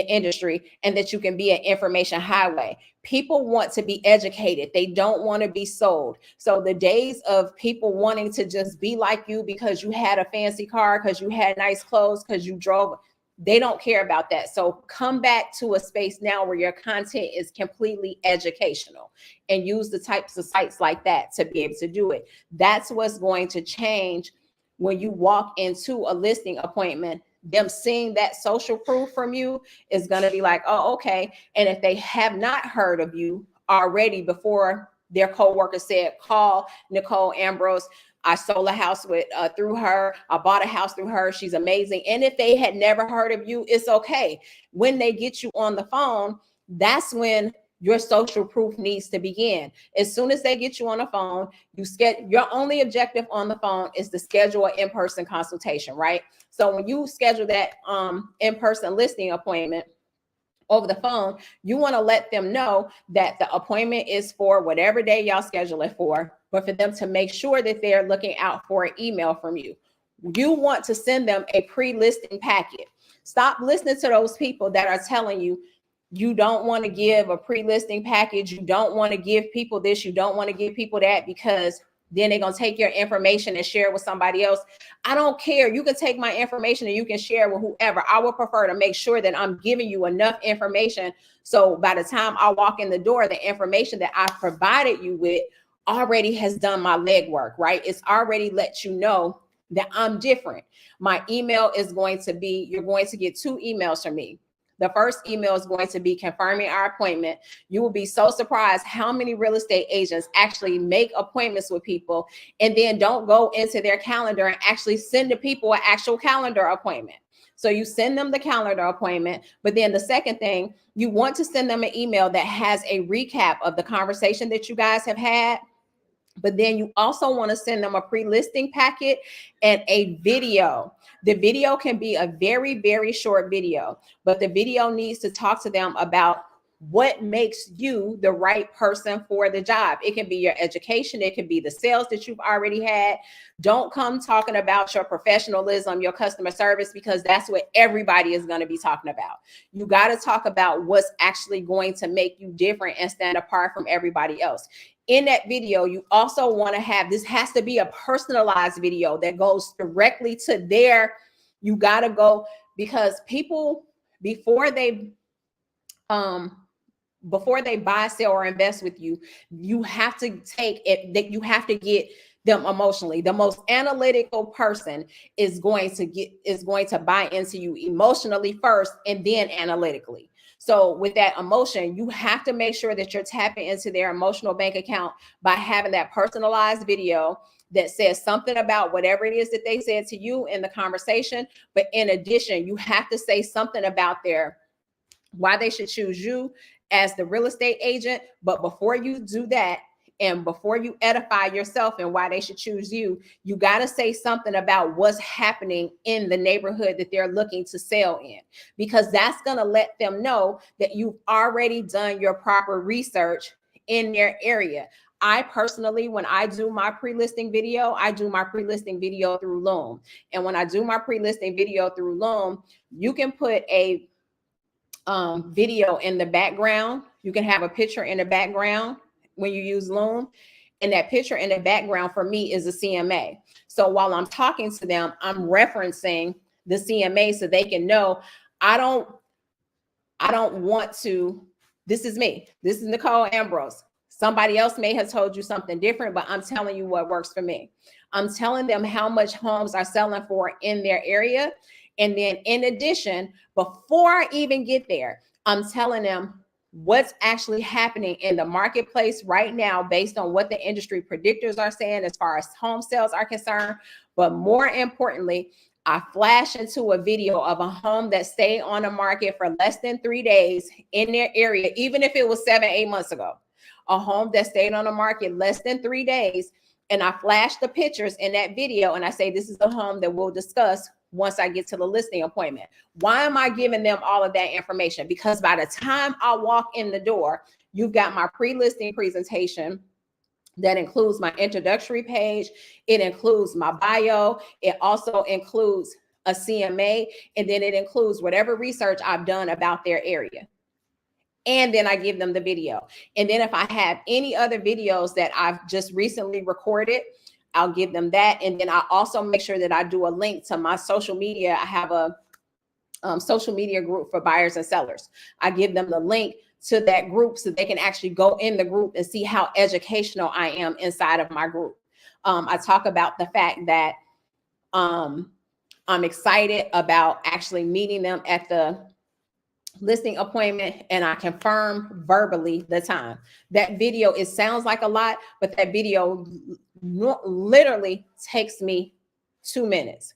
industry, and that you can be an information highway. People want to be educated. They don't want to be sold. So the days of people wanting to just be like you because you had a fancy car, because you had nice clothes, because you drove, they don't care about that. So come back to a space now where your content is completely educational, and use the types of sites like that to be able to do it. That's what's going to change when you walk into a listing appointment. Them seeing that social proof from you is going to be like, oh, okay. And if they have not heard of you already before, their coworker said, call Nicole Ambrose. I sold a house through her. I bought a house through her. She's amazing. And if they had never heard of you, it's okay. When they get you on the phone, that's when your social proof needs to begin. As soon as they get you on the phone, your only objective on the phone is to schedule an in-person consultation, right? So when you schedule that in-person listing appointment over the phone, you want to let them know that the appointment is for whatever day y'all schedule it for, but for them to make sure that they're looking out for an email from you. You want to send them a pre-listing packet. Stop listening to those people that are telling you you don't want to give a pre-listing package. You don't want to give people this. You don't want to give people that, because then they're going to take your information and share it with somebody else. I don't care. You can take my information and you can share it with whoever. I would prefer to make sure that I'm giving you enough information. So by the time I walk in the door, the information that I provided you with already has done my legwork, right? It's already let you know that I'm different. My email is going to be, you're going to get 2 emails from me. The first email is going to be confirming our appointment. You will be so surprised how many real estate agents actually make appointments with people and then don't go into their calendar and actually send the people an actual calendar appointment. So you send them the calendar appointment, but then the second thing, you want to send them an email that has a recap of the conversation that you guys have had. But then you also want to send them a pre-listing packet and a video. The video can be a very, very short video, but the video needs to talk to them about what makes you the right person for the job. It can be your education. It can be the sales that you've already had. Don't come talking about your professionalism, your customer service, because that's what everybody is going to be talking about. You got to talk about what's actually going to make you different and stand apart from everybody else. In that video, you also want to have, this has to be a personalized video that goes directly to their, you got to go, because people, before they buy, sell, or invest with you, you have to take it, that you have to get them emotionally. The most analytical person is going to buy into you emotionally first and then analytically. So with that emotion, you have to make sure that you're tapping into their emotional bank account by having that personalized video that says something about whatever it is that they said to you in the conversation. But in addition, you have to say something about why they should choose you as the real estate agent. But before you do that, and before you edify yourself and why they should choose you, you got to say something about what's happening in the neighborhood that they're looking to sell in, because that's going to let them know that you've already done your proper research in their area. I personally, when I do my pre-listing video, I do my pre-listing video through Loom. And when I do my pre-listing video through Loom, you can put a video in the background. You can have a picture in the background when you use Loom, and that picture in the background for me is a CMA. So while I'm talking to them, I'm referencing the CMA so they can know I don't want to, this is me. This is Nicole Ambrose. Somebody else may have told you something different, but I'm telling you what works for me. I'm telling them how much homes are selling for in their area. And then in addition, before I even get there, I'm telling them what's actually happening in the marketplace right now based on what the industry predictors are saying as far as home sales are concerned. But more importantly, I flash into a video of a home that stayed on the market for less than 3 days in their area, even if it was 7-8 months ago. A home that stayed on the market less than 3 days. And I flash the pictures in that video and I say, this is the home that we'll discuss once I get to the listing appointment. Why am I giving them all of that information? Because by the time I walk in the door, you've got my pre-listing presentation that includes my introductory page. It includes my bio. It also includes a CMA, and then it includes whatever research I've done about their area. And then I give them the video. And then if I have any other videos that I've just recently recorded, I'll give them that. And then I also make sure that I do a link to my social media. I have a social media group for buyers and sellers. I give them the link to that group so they can actually go in the group and see how educational I am inside of my group. I talk about the fact that I'm excited about actually meeting them at the listing appointment, and I confirm verbally the time. That video, it sounds like a lot, but that video literally takes me 2 minutes.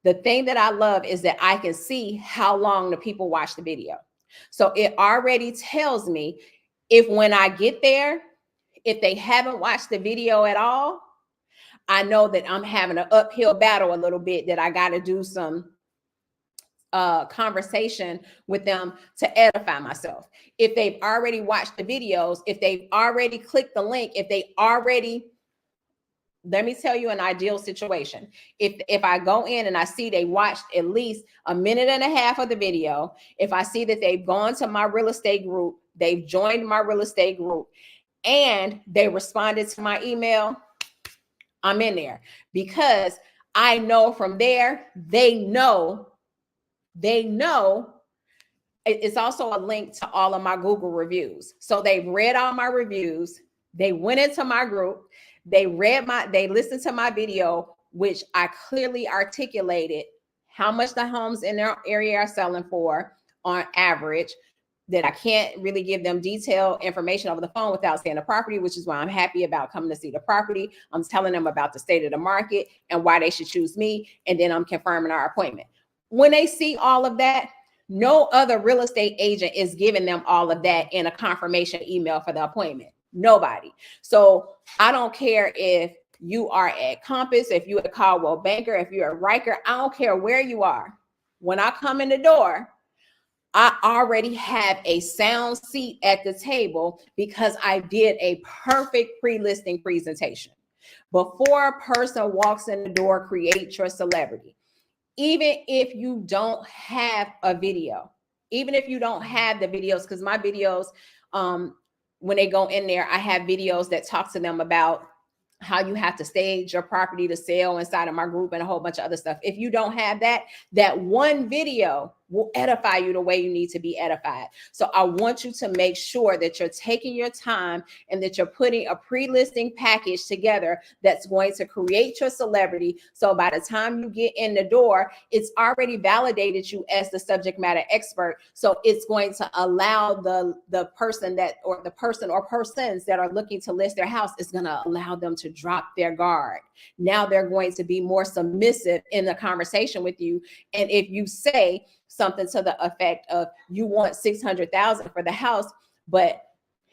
The thing that I love is that I can see how long the people watch the video. So it already tells me if when I get there, if they haven't watched the video at all, I know that I'm having an uphill battle a little bit, that I got to do some conversation with them to edify myself. If they've already watched the videos, if they've already clicked the link, if they already let me tell you an ideal situation. If I go in and I see they watched at least a minute and a half of the video, if I see that they've gone to my real estate group, they've joined my real estate group, and they responded to my email, I'm in there, because I know from there, they know. It's also a link to all of my Google reviews. So they've read all my reviews. They went into my group. They listened to my video, which I clearly articulated how much the homes in their area are selling for on average, that I can't really give them detailed information over the phone without seeing the property, which is why I'm happy about coming to see the property. I'm telling them about the state of the market and why they should choose me. And then I'm confirming our appointment. When they see all of that, no other real estate agent is giving them all of that in a confirmation email for the appointment. Nobody. So I don't care if you are at Compass, if you're at Caldwell Banker, if you're at Riker, I don't care where you are. When I come in the door, I already have a sound seat at the table because I did a perfect pre-listing presentation. Before a person walks in the door, create your celebrity. Even if you don't have a video, even if you don't have the videos, because my videos, when they go in there, I have videos that talk to them about how you have to stage your property to sell inside of my group and a whole bunch of other stuff. If you don't have that, that one video will edify you the way you need to be edified. So I want you to make sure that you're taking your time and that you're putting a pre-listing package together that's going to create your celebrity. So by the time you get in the door, it's already validated you as the subject matter expert. So it's going to allow the person or persons that are looking to list their house, is going to allow them to drop their guard. Now they're going to be more submissive in the conversation with you. And if you say something to the effect of, you want 600,000 for the house, but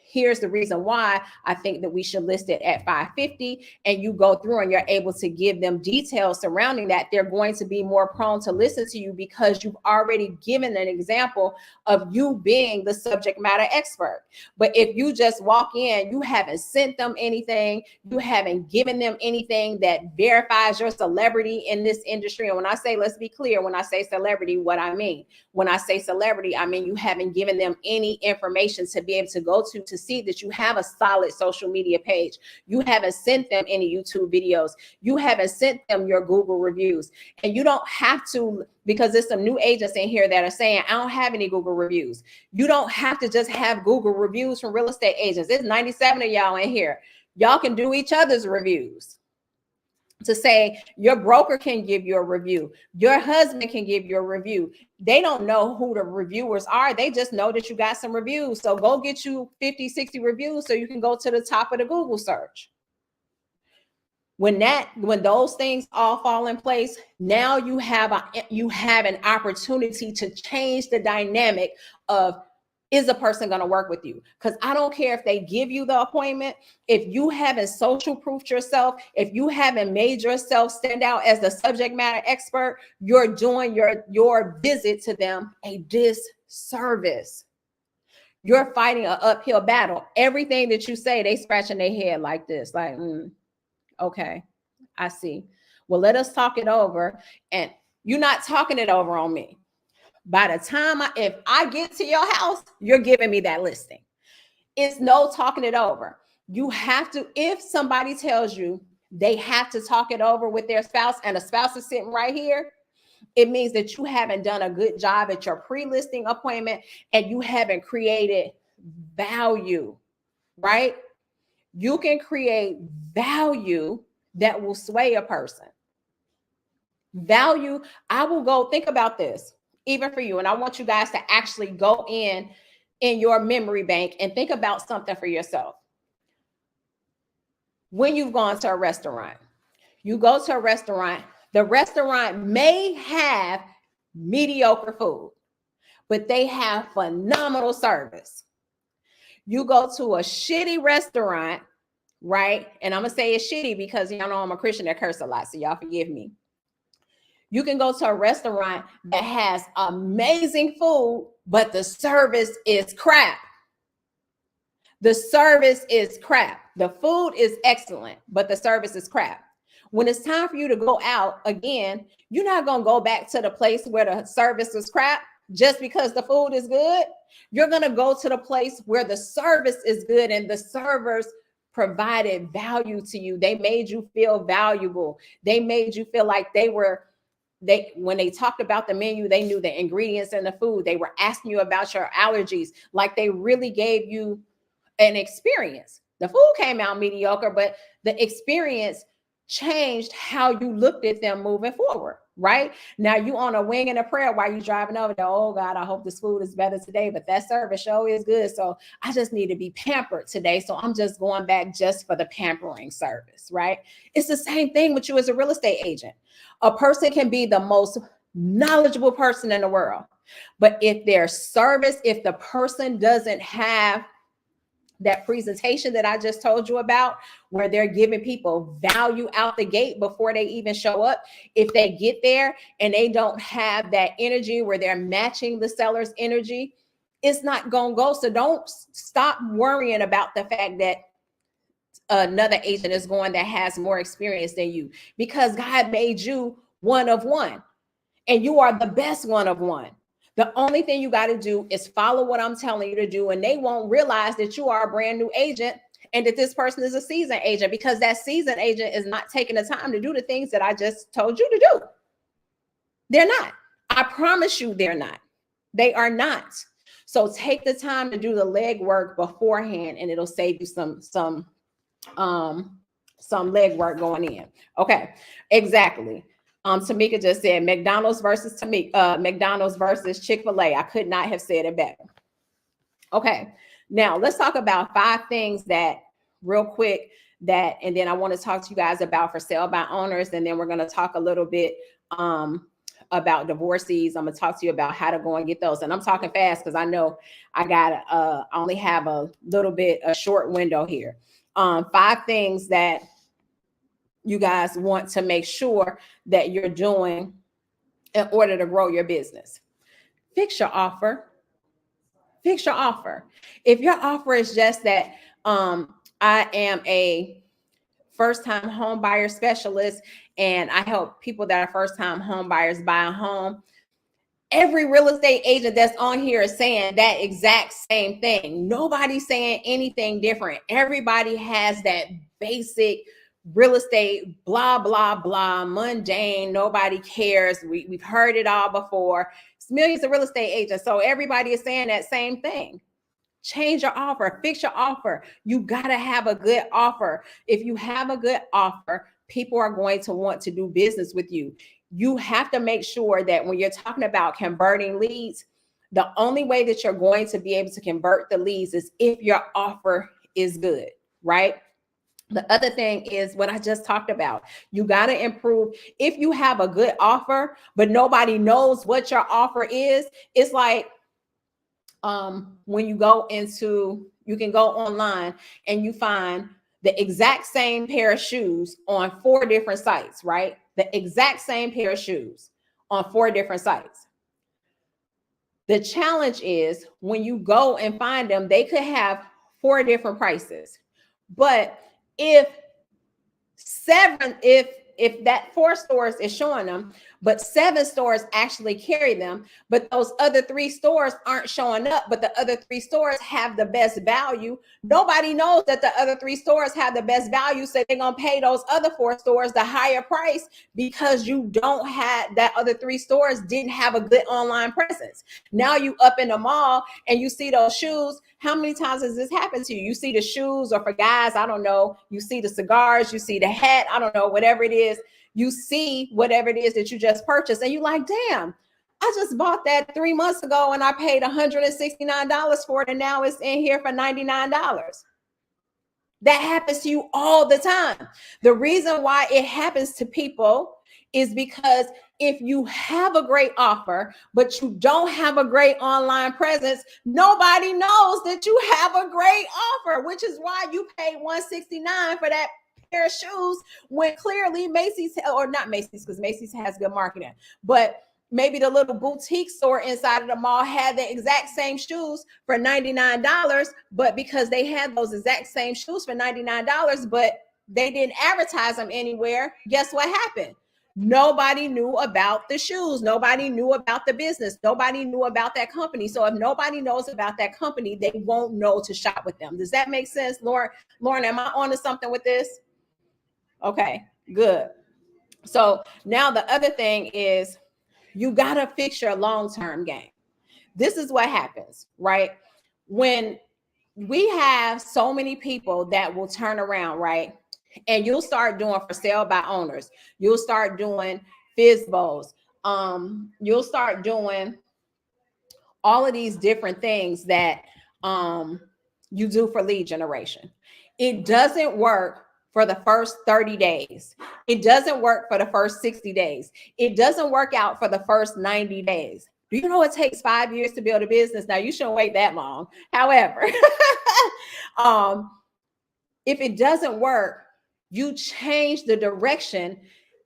here's the reason why I think that we should list it at 550, and you go through and you're able to give them details surrounding that, they're going to be more prone to listen to you because you've already given an example of you being the subject matter expert. But if you just walk in, you haven't sent them anything, you haven't given them anything that verifies your celebrity in this industry. And when I say, let's be clear, when I say celebrity, what I mean, when I say celebrity, I mean you haven't given them any information to be able to go to see that you have a solid social media page. You haven't sent them any YouTube videos. You haven't sent them your Google reviews. And you don't have to, because there's some new agents in here that are saying, I don't have any Google reviews. You don't have to just have Google reviews from real estate agents. There's 97 of y'all in here. Y'all can do each other's reviews. To say your broker can give you a review, your husband can give you a review. They don't know who the reviewers are. They just know that you got some reviews. So go get you 50, 60 reviews so you can go to the top of the Google search. When those things all fall in place, now you have an opportunity to change the dynamic of, is a person going to work with you? Because I don't care if they give you the appointment. If you haven't social proofed yourself, if you haven't made yourself stand out as the subject matter expert, you're doing your visit to them a disservice. You're fighting an uphill battle. Everything that you say, they scratching their head like this, like, okay, I see. Well, let us talk it over. And you're not talking it over on me. By the time if I get to your house, you're giving me that listing. It's no talking it over. You have to, if somebody tells you they have to talk it over with their spouse and a spouse is sitting right here, it means that you haven't done a good job at your pre-listing appointment and you haven't created value, right? You can create value that will sway a person. Value, I will go, think about this. Even for you, and I want you guys to actually go in your memory bank and think about something for yourself. When you've gone to a restaurant, you go to a restaurant, the restaurant may have mediocre food, but they have phenomenal service. You go to a shitty restaurant, right? And I'm gonna say it's shitty because y'all know I'm a Christian that curse a lot, so y'all forgive me. You can go to a restaurant that has amazing food, but the service is crap. The service is crap. The food is excellent, but the service is crap. When it's time for you to go out again, you're not going to go back to the place where the service was crap just because the food is good. You're going to go to the place where the service is good and the servers provided value to you. They made you feel valuable. They made you feel like when they talked about the menu, they knew the ingredients in the food. They were asking you about your allergies, like they really gave you an experience. The food came out mediocre, but the experience changed how you looked at them moving forward, right? Now you on a wing and a prayer while you driving over there. Oh God, I hope this food is better today, but that service show is good. So I just need to be pampered today. So I'm just going back just for the pampering service, right? It's the same thing with you as a real estate agent. A person can be the most knowledgeable person in the world, but if their service, if the person doesn't have that presentation that I just told you about, where they're giving people value out the gate before they even show up, if they get there and they don't have that energy where they're matching the seller's energy, it's not going to go. So don't stop worrying about the fact that another agent is going that has more experience than you, because God made you one of one and you are the best one of one. The only thing you got to do is follow what I'm telling you to do, and they won't realize that you are a brand new agent and that this person is a seasoned agent, because that seasoned agent is not taking the time to do the things that I just told you to do. They're not. I promise you they're not. They are not. So take the time to do the legwork beforehand, and it'll save you some legwork going in. Okay, exactly. Tamika just said McDonald's versus Chick-fil-A. I could not have said it better. Okay, now let's talk about 5 things that real quick and then I want to talk to you guys about for sale by owners, and then we're going to talk a little bit about divorcees. I'm going to talk to you about how to go and get those. And I'm talking fast because I know I only have a short window here. 5 things that you guys want to make sure that you're doing in order to grow your business. Fix your offer. Fix your offer. If your offer is just that I am a first-time home buyer specialist and I help people that are first-time home buyers buy a home, every real estate agent that's on here is saying that exact same thing. Nobody's saying anything different. Everybody has that basic real estate, blah, blah, blah, mundane, nobody cares. We've heard it all before. It's millions of real estate agents. So everybody is saying that same thing. Change your offer, fix your offer. You got to have a good offer. If you have a good offer, people are going to want to do business with you. You have to make sure that when you're talking about converting leads, the only way that you're going to be able to convert the leads is if your offer is good, right? The other thing is what I just talked about. You got to improve. If you have a good offer, but nobody knows what your offer is, it's like when you can go online and you find the exact same pair of shoes on 4 different sites, right? The exact same pair of shoes on 4 different sites. The challenge is when you go and find them, they could have 4 different prices. But if that 4 stores is showing them, but 7 stores actually carry them, but those other 3 stores aren't showing up, but the other 3 stores have the best value, nobody knows that the other 3 stores have the best value, so they're going to pay those other 4 stores the higher price because you don't have that other 3 stores didn't have a good online presence. Now you up in the mall and you see those shoes. How many times has this happened to you? You see the shoes, or for guys, I don't know, you see the cigars, you see the hat, I don't know, whatever it is. You see whatever it is that you just purchased and you're like, damn, I just bought that 3 months ago and I paid $169 for it, and now it's in here for $99. That happens to you all the time. The reason why it happens to people is because if you have a great offer, but you don't have a great online presence, nobody knows that you have a great offer, which is why you paid $169 for that pair of shoes when clearly Macy's, or not Macy's, because Macy's has good marketing, but maybe the little boutique store inside of the mall had the exact same shoes for $99, but because they had those exact same shoes for $99, but they didn't advertise them anywhere, guess what happened? Nobody knew about the shoes. Nobody knew about the business. Nobody knew about that company. So if nobody knows about that company, they won't know to shop with them. Does that make sense, Lauren? Lauren, am I onto something with this? Okay, good. So now the other thing is you got to fix your long-term game. This is what happens, right? When we have so many people that will turn around, right? And you'll start doing for sale by owners. You'll start doing FSBOs. You'll start doing all of these different things that you do for lead generation. It doesn't work for the first 30 days. It doesn't work for the first 60 days. It doesn't work out for the first 90 days. Do you know it takes 5 years to build a business? Now, you shouldn't wait that long. However, if it doesn't work, you change the direction.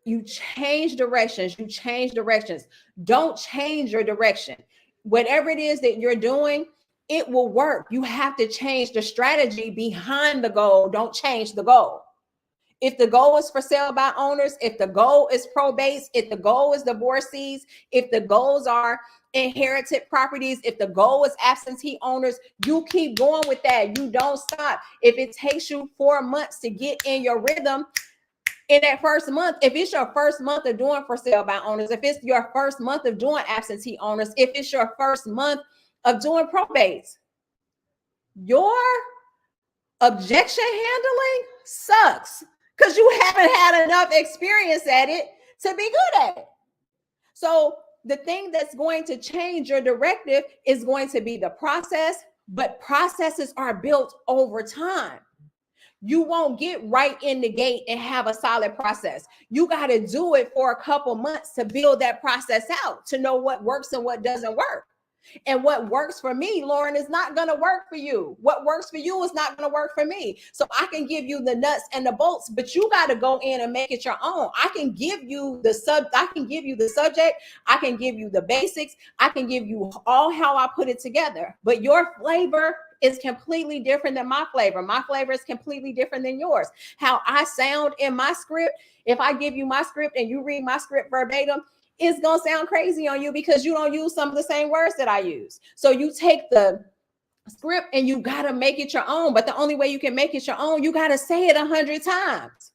You change directions. You change directions. Don't change your direction. Whatever it is that you're doing, it will work. You have to change the strategy behind the goal. Don't change the goal. If the goal is for sale by owners, if the goal is probates, if the goal is divorcees, if the goals are inherited properties, if the goal is absentee owners, you keep going with that. You don't stop. If it takes you 4 months to get in your rhythm, in that first month, if it's your first month of doing for sale by owners, if it's your first month of doing absentee owners, if it's your first month of doing probates, your objection handling sucks because you haven't had enough experience at it to be good at it. So the thing that's going to change your directive is going to be the process, but processes are built over time. You won't get right in the gate and have a solid process. You got to do it for a couple months to build that process out, to know what works and what doesn't work. And what works for me, Lauren, is not going to work for you. What works for you is not going to work for me. So I can give you the nuts and the bolts, but you got to go in and make it your own. I can give you the subject. I can give you the basics. I can give you all how I put it together. But your flavor is completely different than my flavor. My flavor is completely different than yours. How I sound in my script, if I give you my script and you read my script verbatim, it's going to sound crazy on you because you don't use some of the same words that I use. So you take the script and you got to make it your own. But the only way you can make it your own, you got to say it 100 times.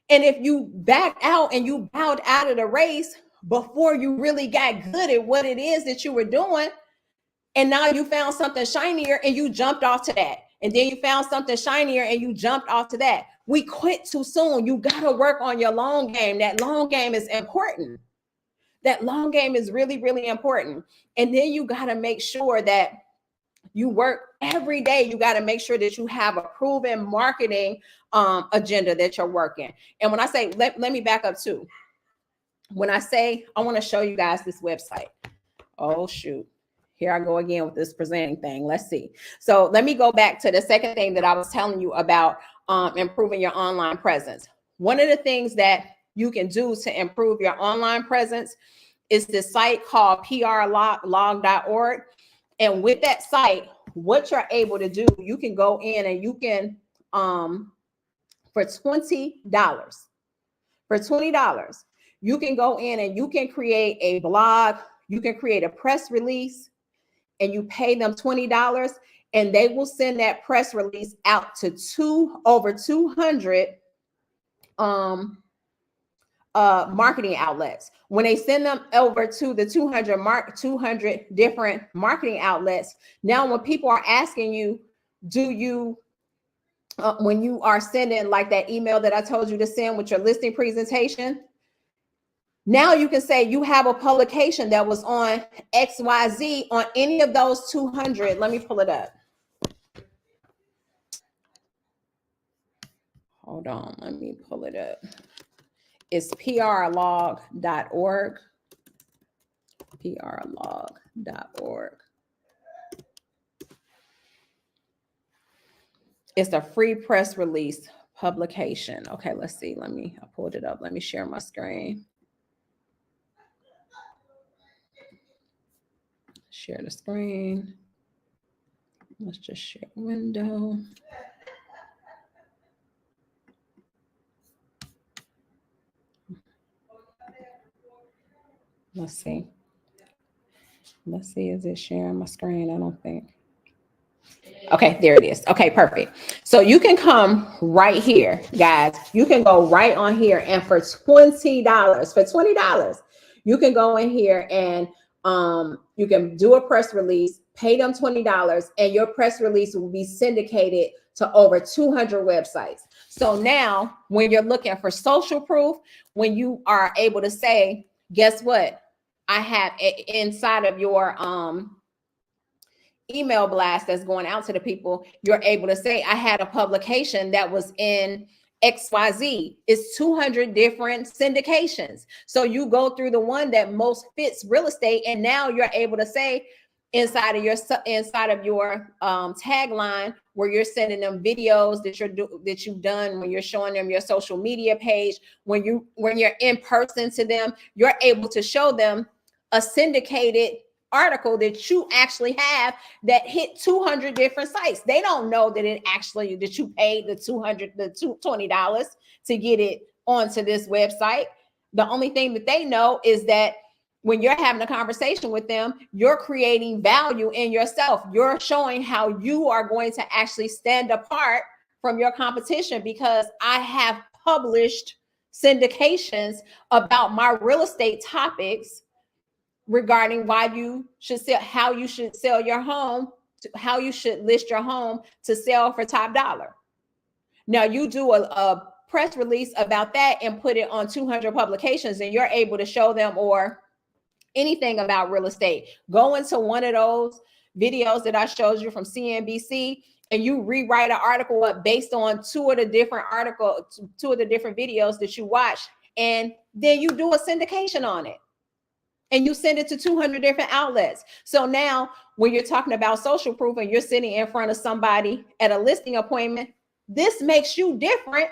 And if you back out and you bowed out of the race before you really got good at what it is that you were doing, and now you found something shinier and you jumped off to that. And then you found something shinier and you jumped off to that. We quit too soon. You got to work on your long game. That long game is important. That long game is really, really important. And then you got to make sure that you work every day. You got to make sure that you have a proven marketing agenda that you're working. And when I say, let me back up too. When I say, I want to show you guys this website. Oh, shoot. Here I go again with this presenting thing. Let's see. So let me go back to the second thing that I was telling you about improving your online presence. One of the things that you can do to improve your online presence is this site called prlog.org. And with that site, what you're able to do, you can go in and you can, for $20, you can go in and you can create a blog, you can create a press release, and you pay them $20 and they will send that press release out to over 200 marketing outlets. When they send them over to the 200 different marketing outlets, now when people are asking you, do you, when you are sending like that email that I told you to send with your listing presentation, now you can say you have a publication that was on XYZ on any of those 200. Let me pull it up. Hold on, let me pull it up. It's prlog.org. prlog.org. It's a free press release publication. Okay, let's see. I pulled it up. Let me share my screen. Share the screen. Let's just share the window. Let's see. Let's see, is it sharing my screen? I don't think. Okay, there it is. Okay, perfect. So you can come right here, guys. You can go right on here, and for $20, you can go in here and you can do a press release, pay them $20, and your press release will be syndicated to over 200 websites. So now when you're looking for social proof, when you are able to say, guess what? I have inside of your email blast that's going out to the people, you're able to say, I had a publication that was in XYZ. It's 200 different syndications. So you go through the one that most fits real estate, and now you're able to say inside of your tagline, where you're sending them videos that you've done, when you're showing them your social media page, when you're in person to them, you're able to show them a syndicated article that you actually have that hit 200 different sites. They don't know that that you paid the $20 to get it onto this website. The only thing that they know is that when you're having a conversation with them, you're creating value in yourself. You're showing how you are going to actually stand apart from your competition, because I have published syndications about my real estate topics regarding why you should sell, how you should sell your home, how you should list your home to sell for top dollar. Now you do a press release about that and put it on 200 publications, and you're able to show them, or anything about real estate. Go into one of those videos that I showed you from CNBC, and you rewrite an article up based on two of the different videos that you watch, and then you do a syndication on it, and you send it to 200 different outlets. So now when you're talking about social proof and you're sitting in front of somebody at a listing appointment, this makes you different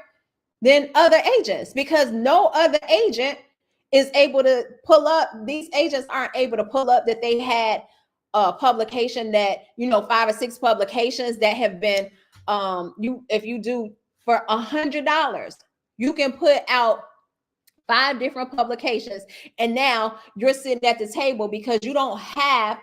than other agents, because no other agent is able to pull up. These agents aren't able to pull up that they had a publication that, 5 or 6 publications that have been, if you do for $100, you can put out 5 different publications, and now you're sitting at the table because you don't have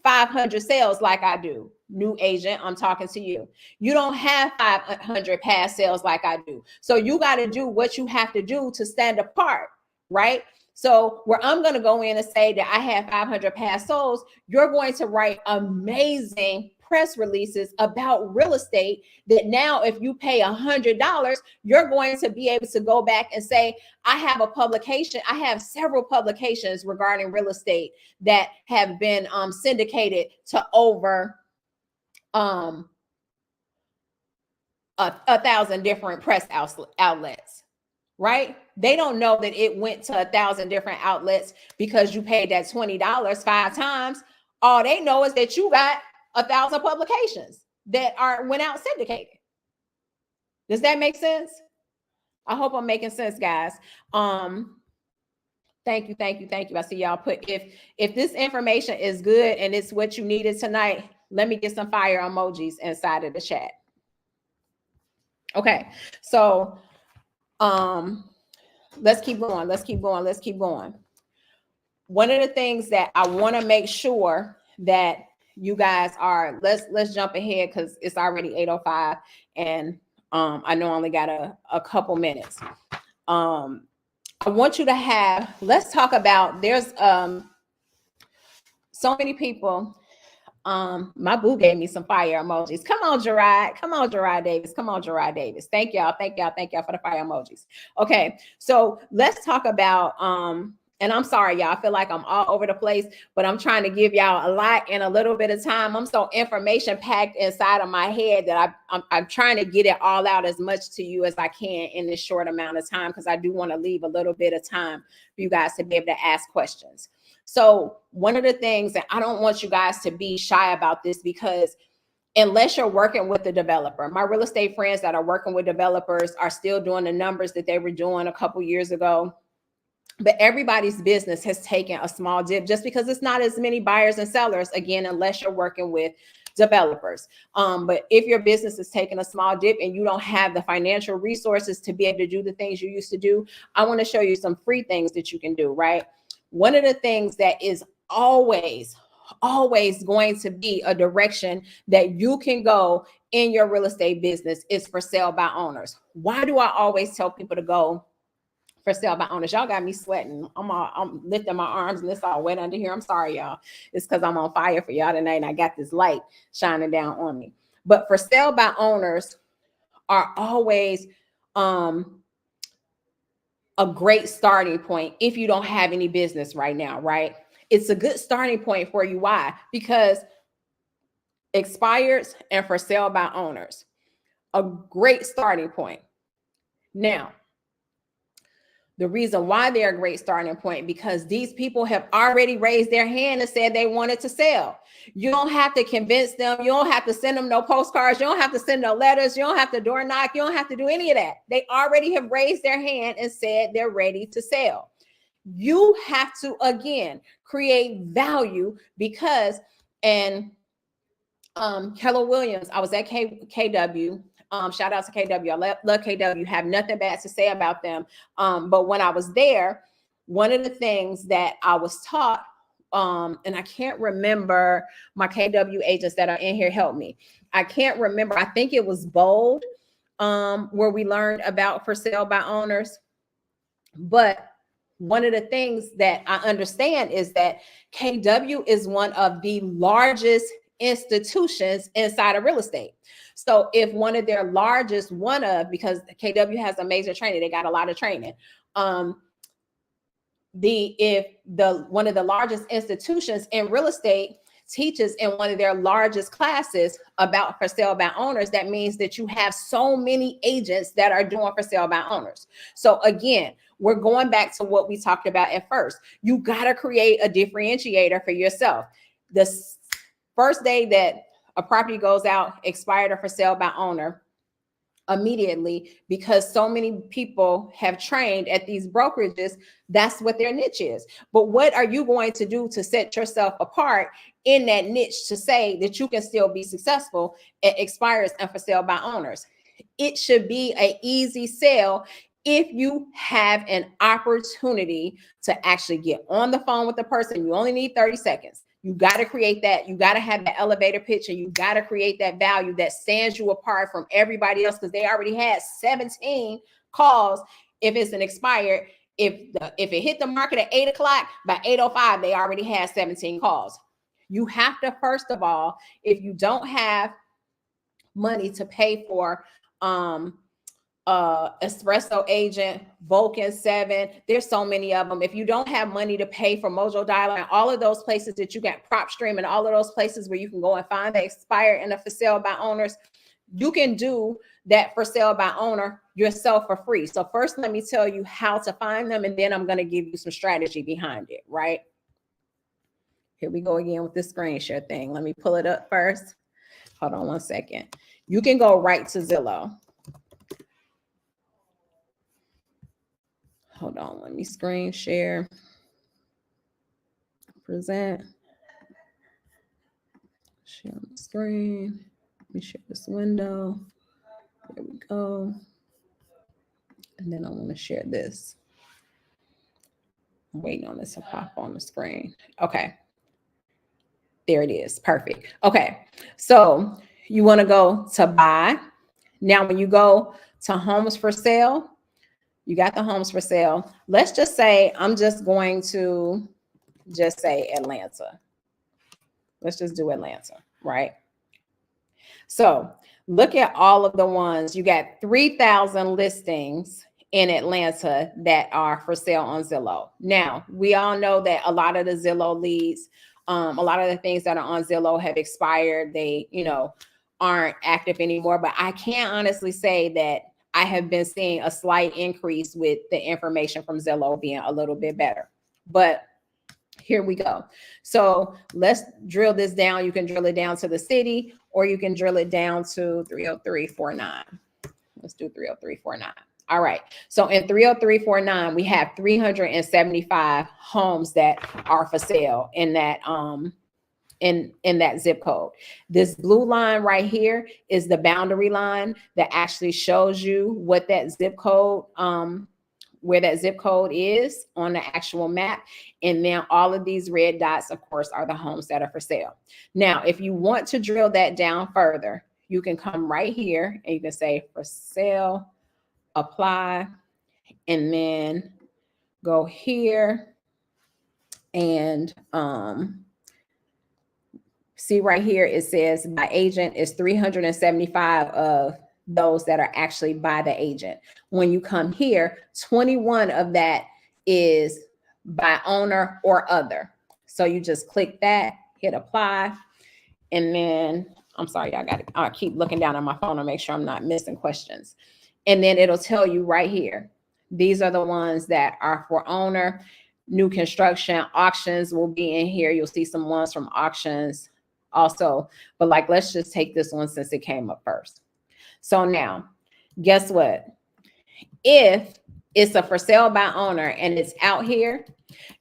500 sales like I do. New agent, I'm talking to you. You don't have 500 past sales like I do. So you got to do what you have to do to stand apart, right? So where I'm going to go in and say that I have 500 past sales, you're going to write amazing press releases about real estate that now if you pay $100, you're going to be able to go back and say, I have a publication. I have several publications regarding real estate that have been syndicated to over 1,000 different press outlets, right? They don't know that it went to 1,000 different outlets because you paid that $20 5 times. All they know is that you got 1,000 publications that went out syndicated. Does that make sense? I hope I'm making sense, guys. Thank you. I see y'all put, if this information is good and it's what you needed tonight, let me get some fire emojis inside of the chat. Okay, so let's keep going. One of the things that I want to make sure that you guys are, let's jump ahead because it's already 8:05 and I know I only got a couple minutes. I want you to have, let's talk about, there's so many people. My boo gave me some fire emojis. Come on, Gerard. Davis. Thank y'all for the fire emojis. Okay, so let's talk about and I'm sorry, y'all, I feel like I'm all over the place, but I'm trying to give y'all a lot in a little bit of time. I'm so information packed inside of my head that I'm trying to get it all out as much to you as I can in this short amount of time, because I do want to leave a little bit of time for you guys to be able to ask questions. So one of the things that I don't want you guys to be shy about this, because unless you're working with a developer, my real estate friends that are working with developers are still doing the numbers that they were doing a couple years ago. But everybody's business has taken a small dip just because it's not as many buyers and sellers, again, unless you're working with developers. But if your business is taking a small dip and you don't have the financial resources to be able to do the things you used to do, I want to show you some free things that you can do, right? One of the things that is always going to be a direction that you can go in your real estate business is for sale by owners. Why do I always tell people to go for sale by owners? Y'all got me sweating. I'm lifting my arms and it's all wet under here. I'm sorry, y'all. It's because I'm on fire for y'all tonight and I got this light shining down on me. But for sale by owners are always a great starting point if you don't have any business right now, right? It's a good starting point for you. Why? Because expireds and for sale by owners, a great starting point. Now, the reason why they're a great starting point, because these people have already raised their hand and said they wanted to sell. You don't have to convince them. You don't have to send them no postcards. You don't have to send no letters. You don't have to door knock. You don't have to do any of that. They already have raised their hand and said they're ready to sell. You have to, again, create value because, and Keller Williams, I was at KW. Shout out to KW. I love KW. Have nothing bad to say about them. But when I was there, one of the things that I was taught, and I can't remember, my KW agents that are in here help me. I can't remember. I think it was Bold, where we learned about for sale by owners. But one of the things that I understand is that KW is one of the largest institutions inside of real estate. So if one of their largest, because KW has amazing training, they got a lot of training. One of the largest institutions in real estate teaches in one of their largest classes about for sale by owners, that means that you have so many agents that are doing for sale by owners. So again, we're going back to what we talked about at first. You got to create a differentiator for yourself. The first day that a property goes out, expired or for sale by owner, immediately, because so many people have trained at these brokerages, that's what their niche is. But what are you going to do to set yourself apart in that niche to say that you can still be successful at expireds and for sale by owners? It should be an easy sale if you have an opportunity to actually get on the phone with the person. You only need 30 seconds. You got to create that. You got to have the elevator pitch, and you got to create that value that stands you apart from everybody else, because they already had 17 calls. If it's an expired, if it hit the market at 8 o'clock, by 8:05, they already had 17 calls. You have to, first of all, if you don't have money to pay for Espresso Agent, Vulcan 7, there's so many of them. If you don't have money to pay for Mojo Dialer and all of those places that you got, PropStream and all of those places where you can go and find the expired and the for sale by owners, you can do that for sale by owner yourself for free. So first, let me tell you how to find them, and then I'm going to give you some strategy behind it, right? Here we go again with the screen share thing. Let me pull it up first. Hold on one second. You can go right to Zillow. Hold on, let me screen share. Present. Share on the screen. Let me share this window. There we go. And then I want to share this. I'm waiting on this to pop on the screen. Okay. There it is. Perfect. Okay. So you want to go to buy. Now, when you go to homes for sale, you got the homes for sale. Let's just say, I'm just going to just say Atlanta. Let's just do Atlanta, right? So look at all of the ones. You got 3,000 listings in Atlanta that are for sale on Zillow. Now, we all know that a lot of the Zillow leads, a lot of the things that are on Zillow have expired. They, aren't active anymore. But I can't honestly say that I have been seeing a slight increase with the information from Zillow being a little bit better. But here we go. So let's drill this down. You can drill it down to the city, or you can drill it down to 30349. Let's do 30349. All right. So in 30349, we have 375 homes that are for sale in that in that zip code. This blue line right here is the boundary line that actually shows you what that zip code where that zip code is on the actual map. And then all of these red dots, of course, are the homes that are for sale. Now, if you want to drill that down further, you can come right here and you can say for sale, apply, and then go here and see right here, it says by agent is 375 of those that are actually by the agent. When you come here, 21 of that is by owner or other. So you just click that, hit apply, and then I'm sorry, I keep looking down on my phone to make sure I'm not missing questions. And then it'll tell you right here, these are the ones that are for owner. New construction, auctions will be in here. You'll see some ones from auctions also, but like, let's just take this one since it came up first. So now, guess what? If it's a for sale by owner and it's out here,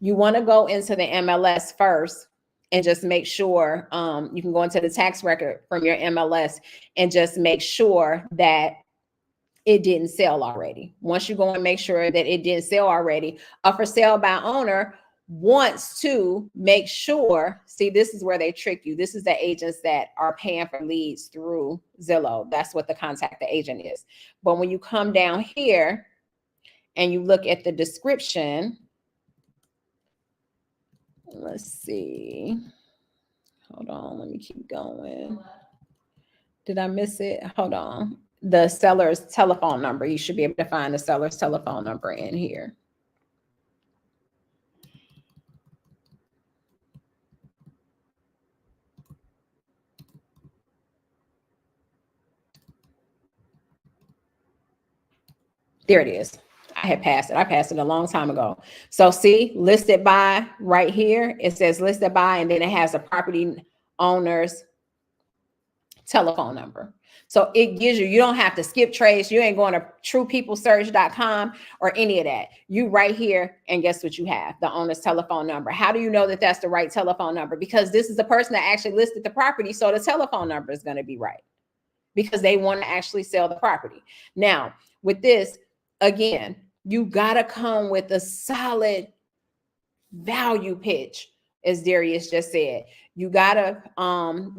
you want to go into the MLS first and just make sure you can go into the tax record from your MLS and just make sure that it didn't sell already. Once you go and make sure that it didn't sell already, a for sale by owner wants to make sure, see, this is where they trick you. This is the agents that are paying for leads through Zillow. That's what the contact the agent is. But when you come down here and you look at the description, let's see. Hold on, let me keep going. Did I miss it? Hold on. The seller's telephone number. You should be able to find the seller's telephone number in here. There it is. I had passed it. I passed it a long time ago. So see, listed by right here, it says listed by, and then it has a property owner's telephone number. So it gives you, you don't have to skip trace. You ain't going to truepeoplesearch.com or any of that. You right here, and guess what you have? The owner's telephone number. How do you know that that's the right telephone number? Because this is the person that actually listed the property. So the telephone number is going to be right because they want to actually sell the property. Now, with this, again, you got to come with a solid value pitch, as Darius just said. You got to,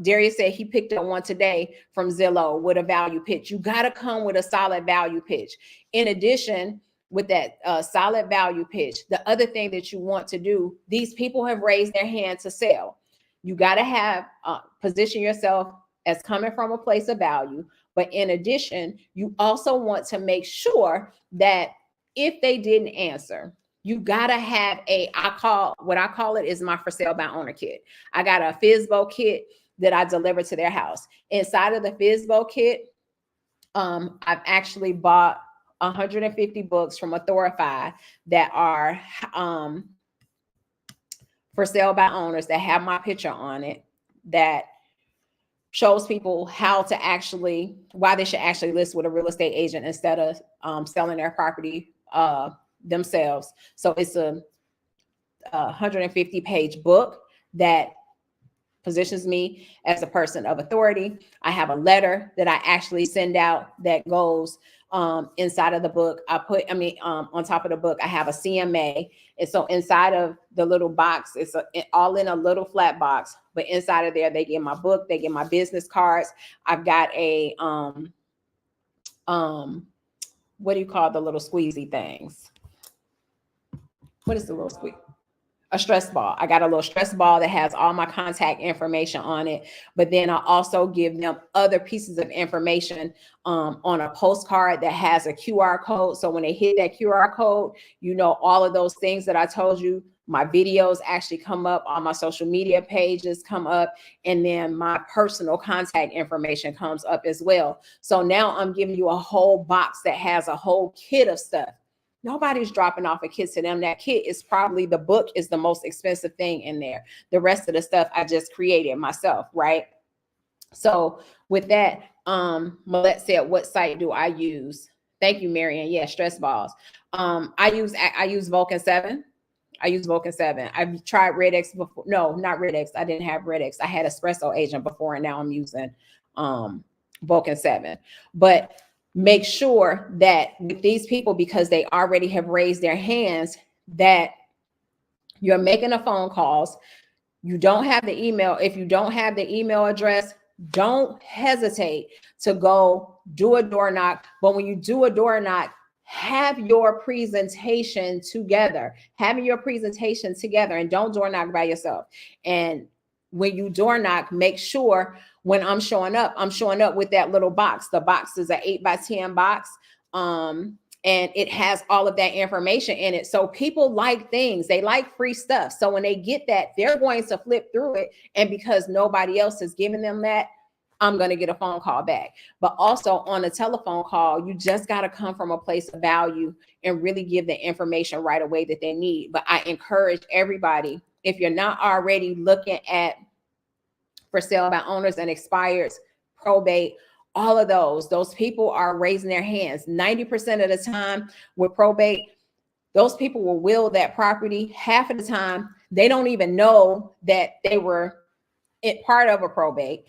Darius said he picked up one today from Zillow with a value pitch. You got to come with a solid value pitch. In addition, with that solid value pitch, the other thing that you want to do, these people have raised their hand to sell. You got to have, position yourself as coming from a place of value. But in addition, you also want to make sure that if they didn't answer, you gotta have what I call it is my for sale by owner kit. I got a FSBO kit that I deliver to their house. Inside of the FSBO kit, I've actually bought 150 books from Authorify that are for sale by owners that have my picture on it, that shows people how to actually, why they should actually list with a real estate agent instead of selling their property themselves. So it's a 150-page book that positions me as a person of authority. I have a letter that I actually send out that goes inside of the book. On top of the book, I have a CMA. And so inside of the little box, it's all in a little flat box, but inside of there, they get my book, they get my business cards. I've got a, what do you call the little squeezy things? What is the little squeeze? A stress ball. I got a little stress ball that has all my contact information on it, but then I also give them other pieces of information on a postcard that has a QR code. So when they hit that QR code, you know, all of those things that I told you, my videos actually come up, all my social media pages come up, and then my personal contact information comes up as well. So now I'm giving you a whole box that has a whole kit of stuff. Nobody's dropping off a kit to them. That kit is probably, the book is the most expensive thing in there. The rest of the stuff I just created myself, right? So with that, Millette said, what site do I use Thank you, Marian. Yeah, stress balls. I use Vulcan 7. I use Vulcan 7. I've tried Red X before. No, not Red X. I didn't have Red X. I had Espresso Agent before, and now I'm using Vulcan 7. But make sure that with these people, because they already have raised their hands, that you're making the phone calls. You don't have the email. If you don't have the email address, don't hesitate to go do a door knock. But when you do a door knock, have your presentation together. Having your presentation together, and don't door knock by yourself. And when you door knock, make sure when I'm showing up with that little box. The box is an 8x10 box. And it has all of that information in it. So people like things, they like free stuff. So when they get that, they're going to flip through it. And because nobody else is giving them that, I'm going to get a phone call back. But also on a telephone call, you just got to come from a place of value and really give the information right away that they need. But I encourage everybody, if you're not already looking at for sale by owners and expireds, probate, all of those people are raising their hands. 90% of the time with probate, those people will will that property. Half of the time, they don't even know that they were part of a probate.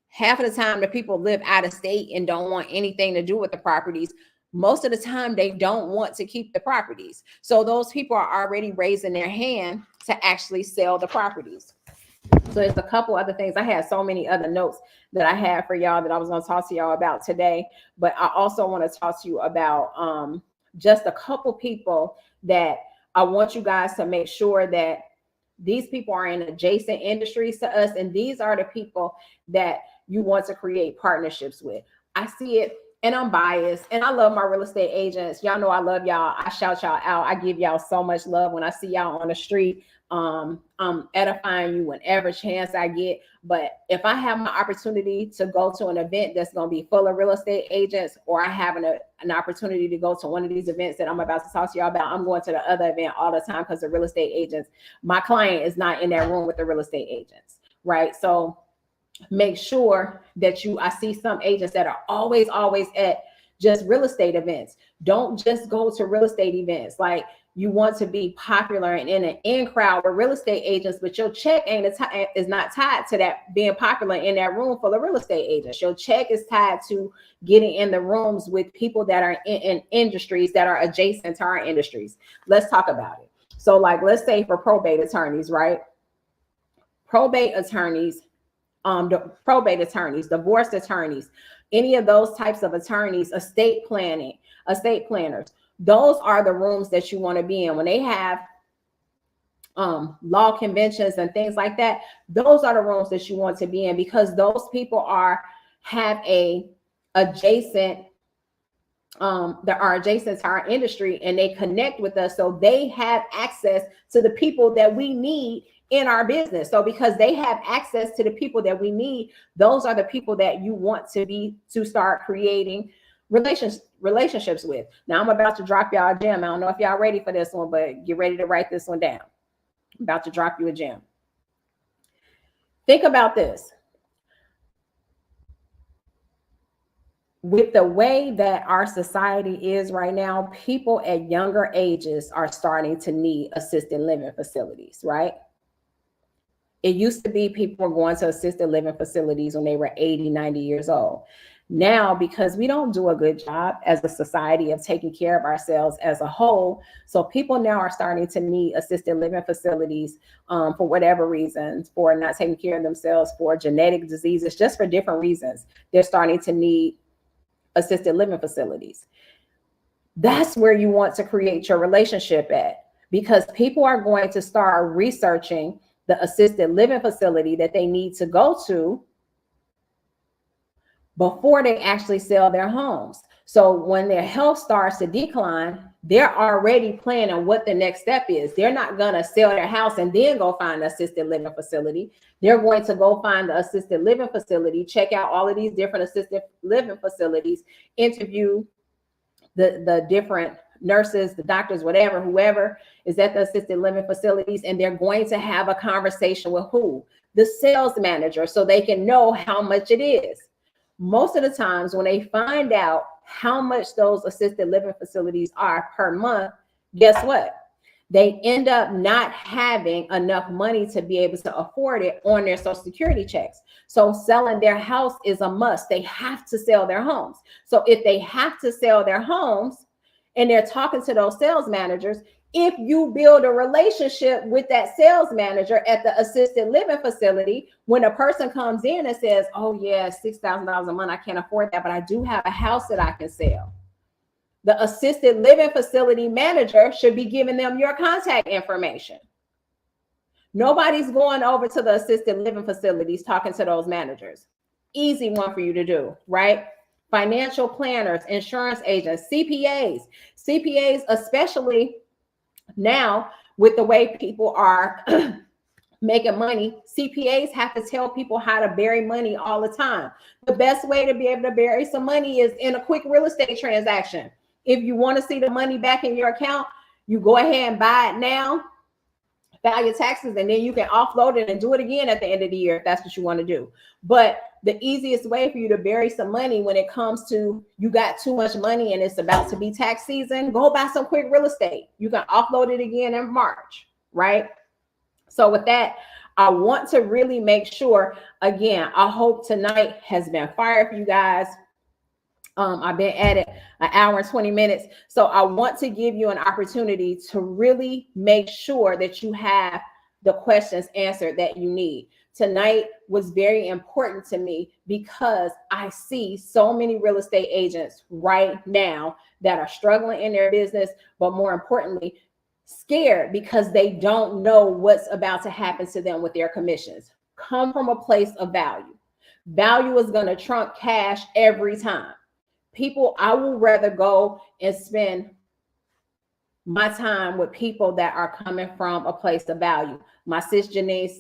Half of the time, the people live out of state and don't want anything to do with the properties. Most of the time, they don't want to keep the properties. So those people are already raising their hand to actually sell the properties. So there's a couple other things. I had so many other notes that I had for y'all that I was going to talk to y'all about today. But I also want to talk to you about just a couple people that I want you guys to make sure that these people are in adjacent industries to us. And these are the people that you want to create partnerships with. I see it, and I'm biased, and I love my real estate agents. Y'all know I love y'all. I shout y'all out. I give y'all so much love when I see y'all on the street. I'm edifying you whenever chance I get. But if I have my opportunity to go to an event that's going to be full of real estate agents, or I have an opportunity to go to one of these events that I'm about to talk to y'all about, I'm going to the other event all the time because the real estate agents, my client is not in that room with the real estate agents, right? So make sure that I see some agents that are always at just real estate events. Don't just go to real estate events. Like, you want to be popular and in an in crowd with real estate agents, but your check is not tied to that being popular in that room full of real estate agents. Your check is tied to getting in the rooms with people that are in industries that are adjacent to our industries. Let's talk about it. So like, let's say for probate attorneys, right? Probate attorneys, divorce attorneys, any of those types of attorneys, estate planners, those are the rooms that you want to be in. When they have law conventions and things like that, those are the rooms that you want to be in, because those people have a adjacent that are adjacent to our industry, and they connect with us, so they have access to the people that we need in our business. So because they have access to the people that we need, those are the people that you want to start creating relationships with. Now I'm about to drop y'all a gem. I don't know if y'all ready for this one, but get ready to write this one down. I'm about to drop you a gem. Think about this. With the way that our society is right now, people at younger ages are starting to need assisted living facilities, right? It used to be people were going to assisted living facilities when they were 80, 90 years old. Now, because we don't do a good job as a society of taking care of ourselves as a whole, so people now are starting to need assisted living facilities for whatever reasons, for not taking care of themselves, for genetic diseases, just for different reasons. They're starting to need assisted living facilities. That's where you want to create your relationship at, because people are going to start researching the assisted living facility that they need to go to before they actually sell their homes. So when their health starts to decline, they're already planning what the next step is. They're not going to sell their house and then go find an assisted living facility. They're going to go find the assisted living facility, check out all of these different assisted living facilities, interview the different nurses, the doctors, whoever is at the assisted living facilities, and they're going to have a conversation with who? The sales manager, so they can know how much it is. Most of the times when they find out how much those assisted living facilities are per month, guess what? They end up not having enough money to be able to afford it on their Social Security checks. So selling their house is a must. They have to sell their homes. So if they have to sell their homes and they're talking to those sales managers, if you build a relationship with that sales manager at the assisted living facility, when a person comes in and says, oh yeah, $6,000 a month, I can't afford that, but I do have a house that I can sell. The assisted living facility manager should be giving them your contact information. Nobody's going over to the assisted living facilities talking to those managers. Easy one for you to do, right? Financial planners, insurance agents, CPAs, especially now with the way people are making money, CPAs have to tell people how to bury money all the time. The best way to be able to bury some money is in a quick real estate transaction. If you want to see the money back in your account, you go ahead and buy it now, file your taxes, and then you can offload it and do it again at the end of the year if that's what you want to do. But the easiest way for you to bury some money when it comes to you got too much money and it's about to be tax season, go buy some quick real estate. You can offload it again in March, right? So with that, I want to really make sure, again, I hope tonight has been fire for you guys. I've been at it an hour and 20 minutes. So I want to give you an opportunity to really make sure that you have the questions answered that you need. Tonight was very important to me because I see so many real estate agents right now that are struggling in their business, but more importantly, scared because they don't know what's about to happen to them with their commissions. Come from a place of value. Value is going to trump cash every time. People, I will rather go and spend my time with people that are coming from a place of value. My sis Janice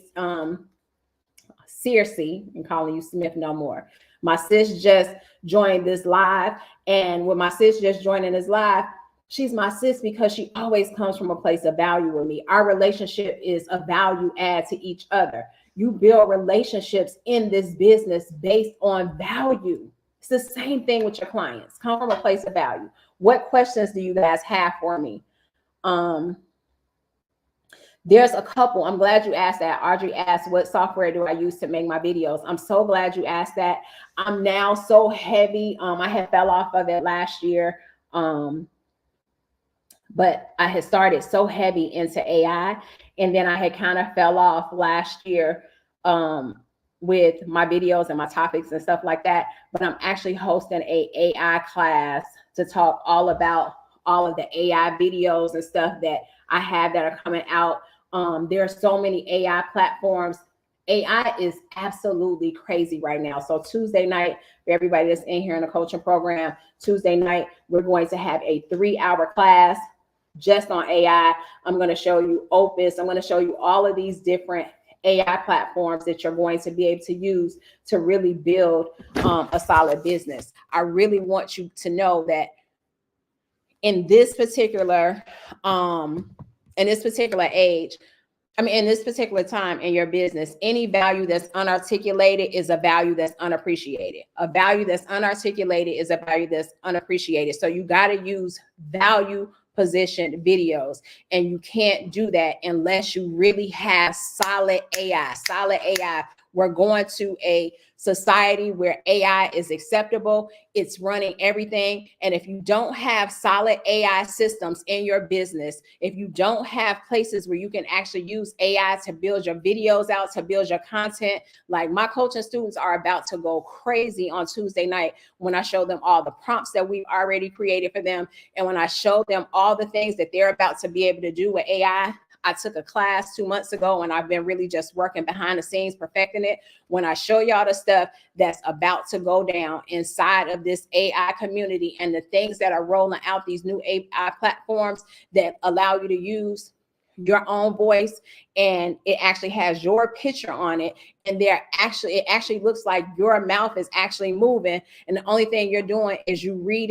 Searcy, I'm calling you Smith no more. My sis just joined this live, and with my sis just joining this live, she's my sis because she always comes from a place of value with me. Our relationship is a value add to each other. You build relationships in this business based on value. It's the same thing with your clients. Come from a place of value. What questions do you guys have for me? There's a couple. I'm glad you asked that. Audrey asked, what software do I use to make my videos? I'm so glad you asked that. I'm now so heavy. I had fell off of it last year. But I had started so heavy into AI, and then I had kind of fell off last year with my videos and my topics and stuff like that. But I'm actually hosting a AI class to talk all about all of the AI videos and stuff that I have that are coming out. There are so many AI platforms. AI is absolutely crazy right now. So Tuesday night, for everybody that's in here in the coaching program, Tuesday night, we're going to have a 3-hour class just on AI. I'm going to show you Opus. I'm going to show you all of these different AI platforms that you're going to be able to use to really build a solid business. I really want you to know that in this particular age, in this particular time in your business, any value that's unarticulated is a value that's unappreciated. A value that's unarticulated is a value that's unappreciated. So you got to use value positioned videos, and you can't do that unless you really have solid AI. We're going to a society where AI is acceptable. It's running everything. And if you don't have solid AI systems in your business, if you don't have places where you can actually use AI to build your videos out, to build your content, like my coaching students are about to go crazy on Tuesday night when I show them all the prompts that we've already created for them. And when I show them all the things that they're about to be able to do with AI. I took a class 2 months ago, and I've been really just working behind the scenes, perfecting it. When I show y'all the stuff that's about to go down inside of this AI community and the things that are rolling out, these new AI platforms that allow you to use your own voice, and it actually has your picture on it, and it actually looks like your mouth is actually moving, and the only thing you're doing is you read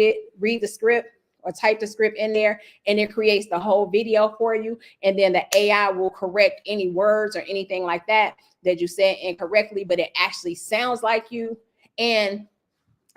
the script or type the script in there, and it creates the whole video for you. And then the AI will correct any words or anything like that you said incorrectly, but it actually sounds like you. And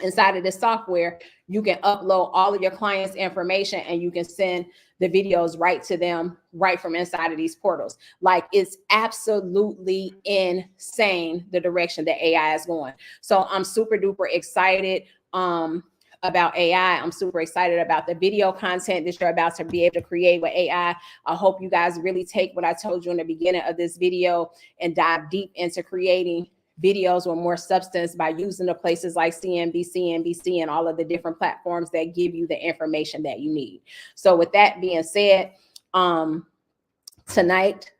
inside of this software, you can upload all of your clients' information and you can send the videos right to them right from inside of these portals. Like, it's absolutely insane the direction that AI is going. So I'm super duper excited about AI. I'm super excited about the video content that you're about to be able to create with AI. I hope you guys really take what I told you in the beginning of this video and dive deep into creating videos with more substance by using the places like CNBC, NBC, and all of the different platforms that give you the information that you need. So with that being said, tonight,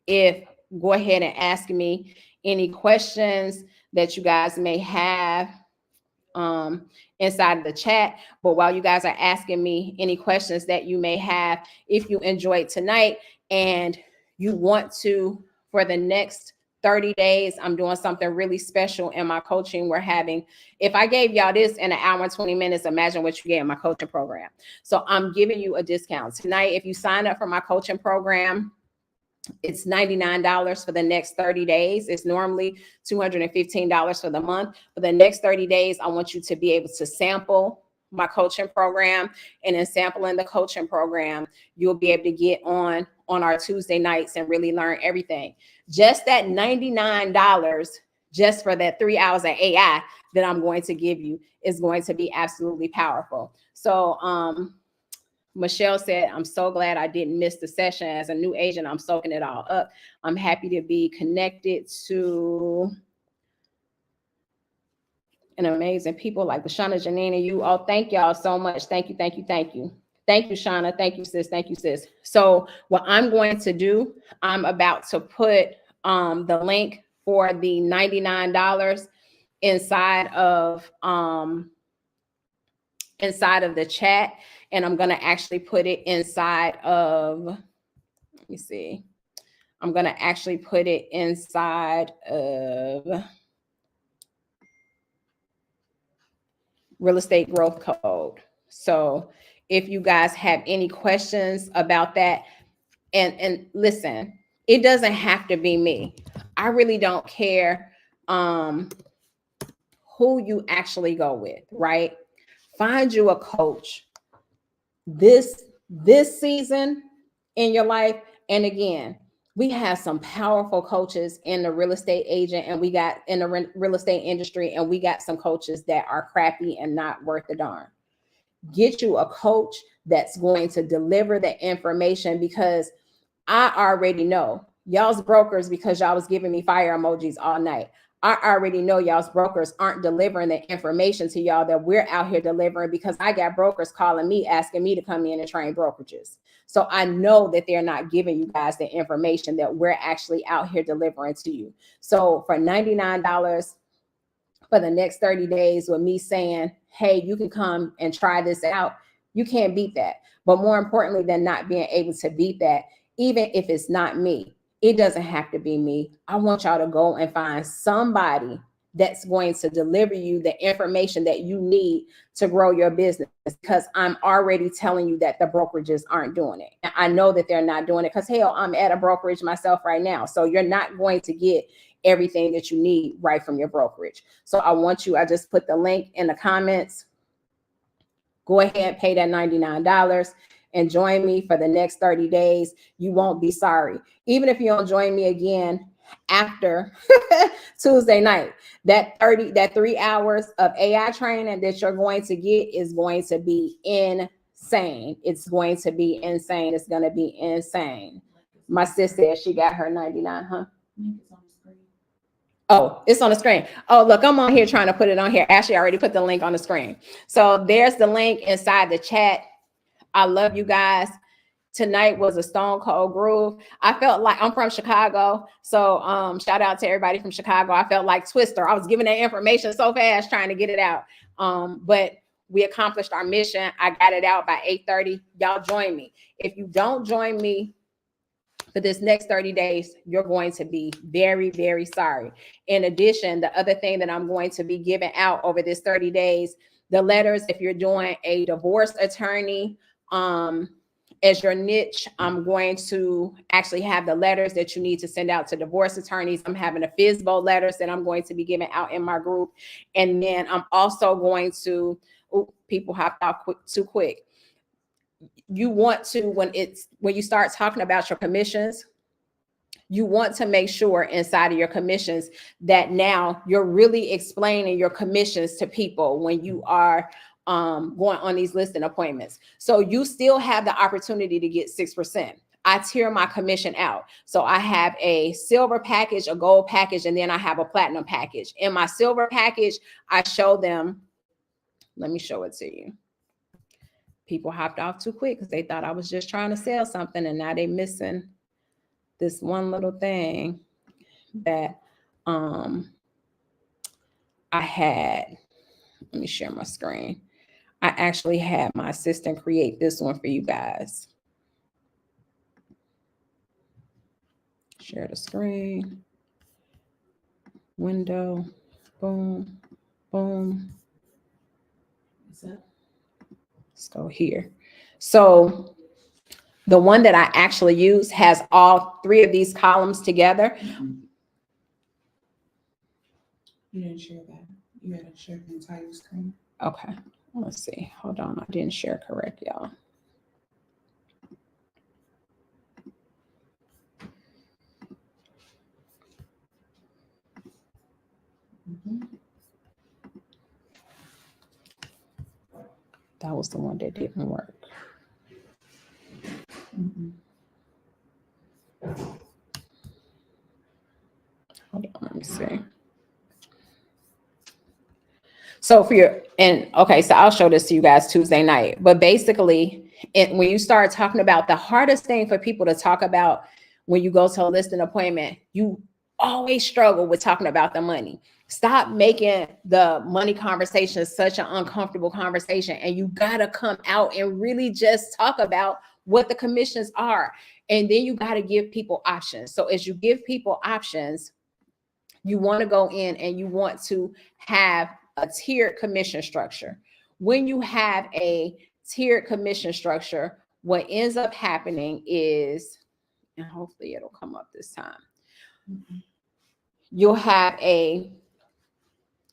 go ahead and ask me any questions that you guys may have inside of the chat. But while you guys are asking me any questions that you may have, if you enjoyed tonight and you want to, for the next 30 days, I'm doing something really special in my coaching. We're having, if I gave y'all this in an hour and 20 minutes, imagine what you get in my coaching program. So I'm giving you a discount tonight. If you sign up for my coaching program, it's $99 for the next 30 days. It's normally $215 for the month. For the next 30 days, I want you to be able to sample my coaching program. And in sampling the coaching program, you'll be able to get on our Tuesday nights and really learn everything. Just that $99 just for that 3 hours of AI that I'm going to give you is going to be absolutely powerful. So Michelle said, I'm so glad I didn't miss the session. As a new agent, I'm soaking it all up. I'm happy to be connected to an amazing people like Lashana, Janine, and you all. Thank y'all so much. Thank you, thank you, thank you. Thank you, Shauna. Thank you, sis. Thank you, sis. So what I'm going to do, I'm about to put the link for the $99 inside of the chat. And I'm going to actually put it inside of, let me see. I'm going to actually put it inside of Real Estate Growth Code. So if you guys have any questions about that, and listen, it doesn't have to be me. I really don't care who you actually go with, right? Find you a coach this season in your life. And again, we have some powerful coaches in the real estate agent, and we got in the real estate industry, and we got some coaches that are crappy and not worth a darn. Get you a coach that's going to deliver the information, because I already know y'all's brokers, because y'all was giving me fire emojis all night. I already know y'all's brokers aren't delivering the information to y'all that we're out here delivering, because I got brokers calling me, asking me to come in and train brokerages. So I know that they're not giving you guys the information that we're actually out here delivering to you. So for $99 for the next 30 days with me saying, hey, you can come and try this out, you can't beat that. But more importantly than not being able to beat that, even if it's not me, it doesn't have to be me. I want y'all to go and find somebody that's going to deliver you the information that you need to grow your business, because I'm already telling you that the brokerages aren't doing it. And I know that they're not doing it, because hell, I'm at a brokerage myself right now. So you're not going to get everything that you need right from your brokerage. So I just put the link in the comments. Go ahead, pay that $99 and join me for the next 30 days. You won't be sorry. Even if you don't join me again after Tuesday night, that 3 hours of AI training that you're going to get is going to be insane. It's going to be insane. It's going to be insane. My sis said she got her 99, huh? Oh, it's on the screen. Oh, look, I'm on here trying to put it on here. Ashley already put the link on the screen. So there's the link inside the chat. I love you guys. Tonight was a stone cold groove. I felt like, I'm from Chicago, so shout out to everybody from Chicago. I felt like Twister. I was giving that information so fast trying to get it out. But we accomplished our mission. I got it out by 8:30. Y'all join me. If you don't join me for this next 30 days, you're going to be very, very sorry. In addition, the other thing that I'm going to be giving out over this 30 days, the letters, if you're doing a divorce attorney, as your niche, I'm going to actually have the letters that you need to send out to divorce attorneys. I'm having a FSBO letters that I'm going to be giving out in my group. And then I'm also going to, people hopped off too quick. You want to, when you start talking about your commissions, you want to make sure inside of your commissions that now you're really explaining your commissions to people when you are going on these listing appointments. So you still have the opportunity to get 6%. I tier my commission out. So I have a silver package, a gold package, and then I have a platinum package. In my silver package, I show them, let me show it to you. People hopped off too quick because they thought I was just trying to sell something, and now they're missing this one little thing that I had. Let me share my screen. I actually had my assistant create this one for you guys. Share the screen. Window. Boom. Boom. Let's go here. So the one that I actually use has all three of these columns together. You didn't share that. You had to share the entire screen. Okay, let's see. Hold on, I didn't share correct, y'all. That was the one that didn't work. Hold on, let me see. So for your, and okay, so I'll show this to you guys Tuesday night. But basically, when you start talking about the hardest thing for people to talk about when you go to a listing appointment, you always struggle with talking about the money. Stop making the money conversation such an uncomfortable conversation, and you gotta come out and really just talk about what the commissions are. And then you gotta give people options. So as you give people options, you wanna go in and you want to have a tiered commission structure. When you have a tiered commission structure, what ends up happening is, and hopefully it'll come up this time, you'll have a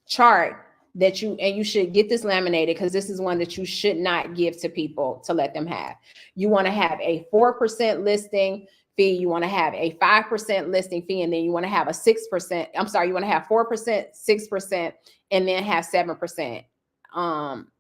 chart that you should get this laminated because this is one that you should not give to people to let them have. You want to have a 4% listing fee, you want to have a 5% listing fee, and then you want to have a 6%. I'm sorry, you want to have 4%, 6%, and then have 7%.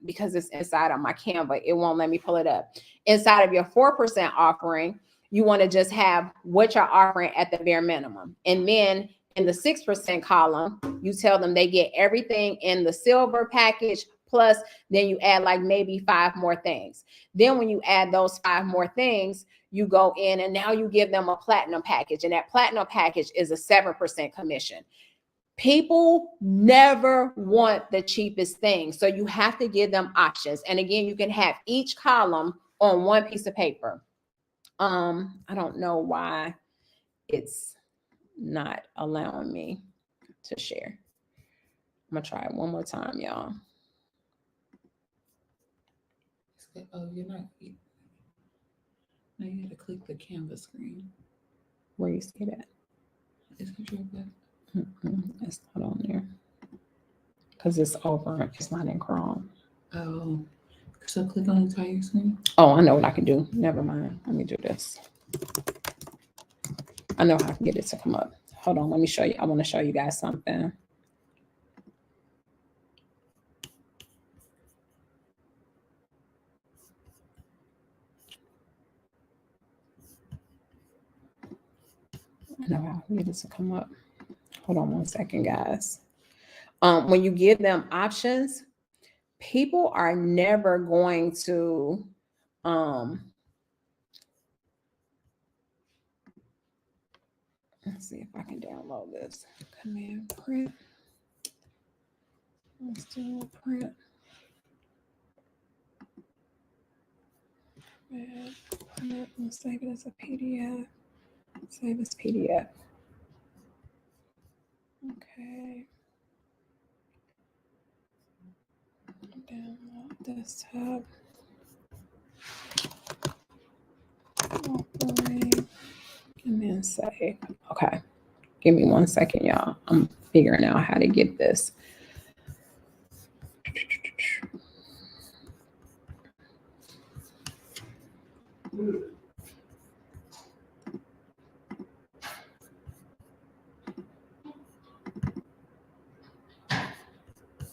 Because it's inside of my Canva, it won't let me pull it up. Inside of your 4% offering, you want to just have what you're offering at the bare minimum. And then in the 6% column, you tell them they get everything in the silver package, plus then you add like maybe 5 more things. Then when you add those 5 more things, you go in and now you give them a platinum package, and that platinum package is a 7% commission. People never want the cheapest thing, so you have to give them options. And again, you can have each column on one piece of paper. I don't know why it's not allowing me to share. I'm gonna try it one more time, y'all. Oh, you're not. Now you had to click the Canvas screen. Where you see that? Is control back? It's not on there because it's over. It's not in Chrome. Oh, so click on the entire screen. Oh, I know what I can do. Never mind. Let me do this. I know how I can get it to come up. Hold on. Let me show you. I want to show you guys something. I know how I can get it to come up. Hold on one second, guys. When you give them options, people are never going to let's see if I can download this. Command print. Let's do a print. Print. Let's save it as a PDF. Save as PDF. Okay. Download desktop. and save. Okay. Give me 1 second, y'all. I'm figuring out how to get this.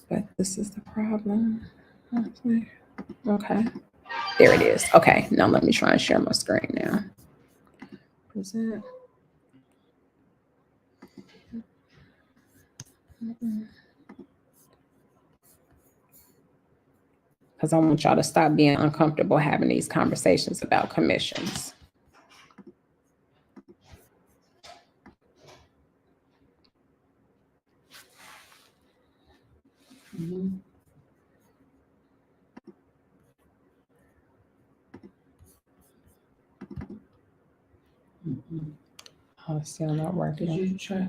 But this is the problem. Okay. There it is. Okay. Now let me try and share my screen now. Present. Because I want y'all to stop being uncomfortable having these conversations about commissions. Mhm. Mhm. Oh, it's still not working. Did you share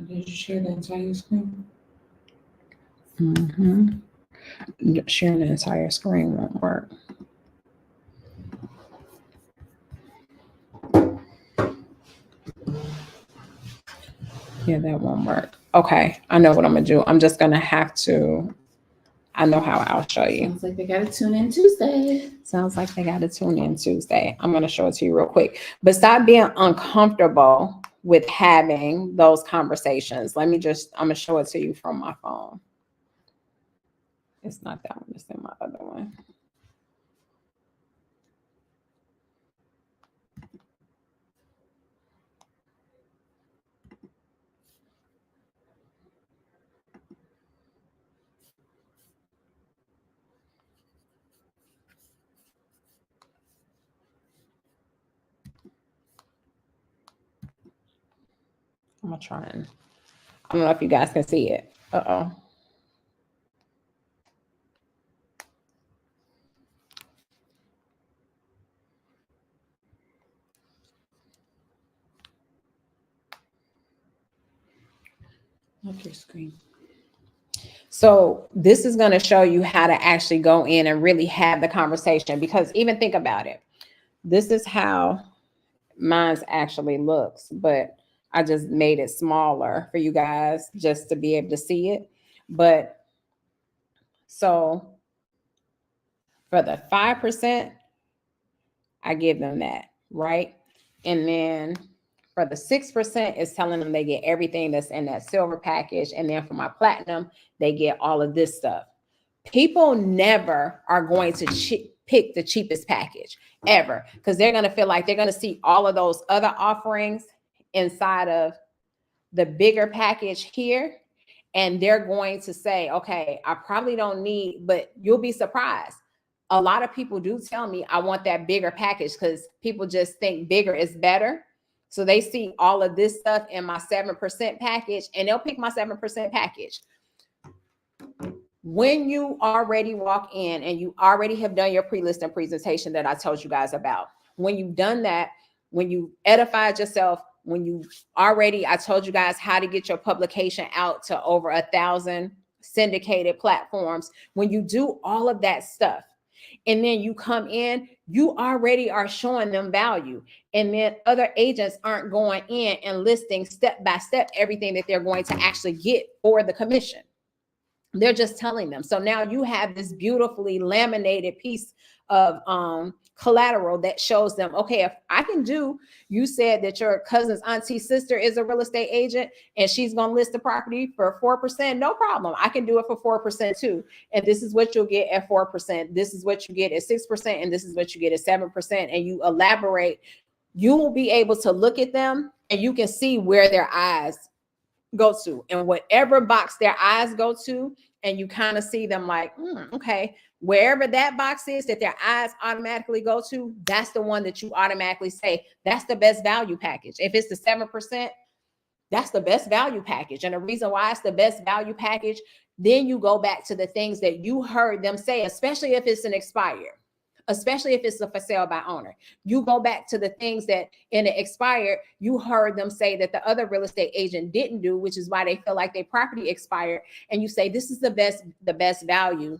the entire screen? Sharing the entire screen won't work. Yeah, that won't work. Okay, I know what I'm gonna do. I'm just gonna have to, I know how I'll show you. Sounds like they gotta tune in Tuesday. Sounds like they got to tune in Tuesday. I'm going to show it to you real quick. But stop being uncomfortable with having those conversations. I'm going to show it to you from my phone. It's not that one. It's in my other one. I'm going to try and, I don't know if you guys can see it. Uh-oh. Look your screen. So this is going to show you how to actually go in and really have the conversation, because even think about it. This is how mine's actually looks, but I just made it smaller for you guys just to be able to see it. But so for the 5%, I give them that, right? And then for the 6% is telling them they get everything that's in that silver package. And then for my platinum, they get all of this stuff. People never are going to pick the cheapest package ever, because they're going to feel like they're going to see all of those other offerings inside of the bigger package here. And they're going to say, okay, I probably don't need, but you'll be surprised. A lot of people do tell me I want that bigger package because people just think bigger is better. So they see all of this stuff in my 7% package and they'll pick my 7% package. When you already walk in and you already have done your pre-listing presentation that I told you guys about, when you've done that, when you edified yourself, when you already, I told you guys how to get your publication out to over 1,000 syndicated platforms. When you do all of that stuff, and then you come in, you already are showing them value. And then other agents aren't going in and listing step by step everything that they're going to actually get for the commission. They're just telling them. So now you have this beautifully laminated piece of collateral that shows them, okay, if I can do, you said that your cousin's auntie sister is a real estate agent and she's going to list the property for 4%. No problem. I can do it for 4% too. And this is what you'll get at 4%. This is what you get at 6%. And this is what you get at 7%. And you elaborate, you will be able to look at them and you can see where their eyes go to, and whatever box their eyes go to, and you kind of see them like, okay, wherever that box is that their eyes automatically go to, that's the one that you automatically say, that's the best value package. If it's the 7%, that's the best value package. And the reason why it's the best value package, then you go back to the things that you heard them say, especially if it's an expired. Especially if it's a for sale by owner. You go back to the things that in the expired, you heard them say that the other real estate agent didn't do, which is why they feel like their property expired. And you say, this is the best value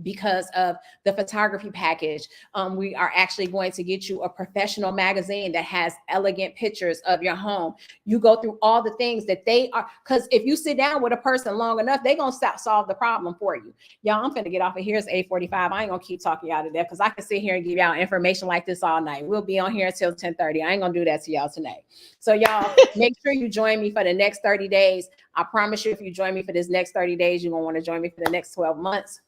because of the photography package. We are actually going to get you a professional magazine that has elegant pictures of your home. You go through all the things that they are, because if you sit down with a person long enough, they're going to solve the problem for you. Y'all, I'm finna get off of here. It's 8:45. I ain't gonna keep talking y'all to death because I can sit here and give y'all information like this all night. We'll be on here until 10:30. I ain't gonna do that to y'all tonight. So y'all, make sure you join me for the next 30 days. I promise you, if you join me for this next 30 days, you're gonna want to join me for the next 12 months.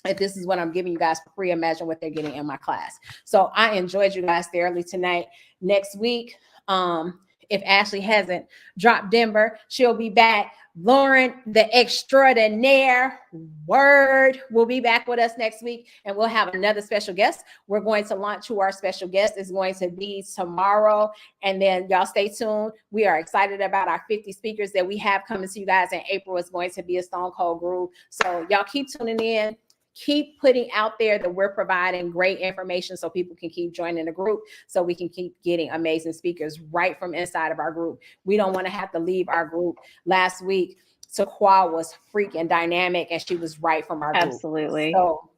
If this is what I'm giving you guys for free, imagine what they're getting in my class. So I enjoyed you guys thoroughly tonight. Next week, if Ashley hasn't dropped Denver, she'll be back. Lauren, the extraordinaire word, will be back with us next week, and we'll have another special guest. We're going to launch who our special guest is going to be tomorrow, and then y'all stay tuned. We are excited about our 50 speakers that we have coming to you guys in April. It's going to be a Stone Cold Groove. So y'all keep tuning in. Keep putting out there that we're providing great information so people can keep joining the group, so we can keep getting amazing speakers right from inside of our group. We don't want to have to leave our group. Last week, Taqua was freaking dynamic, and she was right from our group. Absolutely. So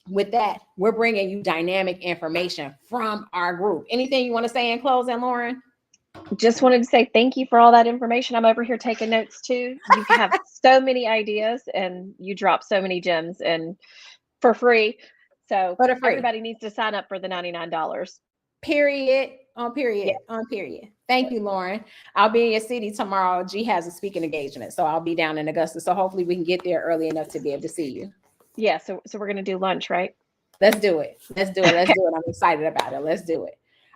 with that, we're bringing you dynamic information from our group. Anything you want to say in closing, Lauren? Just wanted to say thank you for all that information. I'm over here taking notes too. You have so many ideas, and you drop so many gems, and for free. So everybody needs to sign up for the $99. Period. On period. Yes. On period. Thank you, Lauren. I'll be in your city tomorrow. G has a speaking engagement, so I'll be down in Augusta. So hopefully we can get there early enough to be able to see you. Yeah. So we're gonna do lunch, right? Let's do it. Let's do it. Let's do it. I'm excited about it. Let's do it.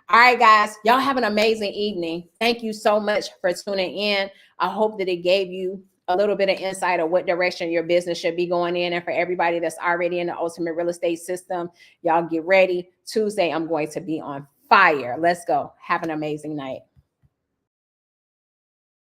All right, guys, y'all have an amazing evening. Thank you so much for tuning in. I hope that it gave you a little bit of insight of what direction your business should be going in. And for everybody that's already in the Ultimate Real Estate System, y'all get ready. Tuesday, I'm going to be on fire. Let's go. Have an amazing night.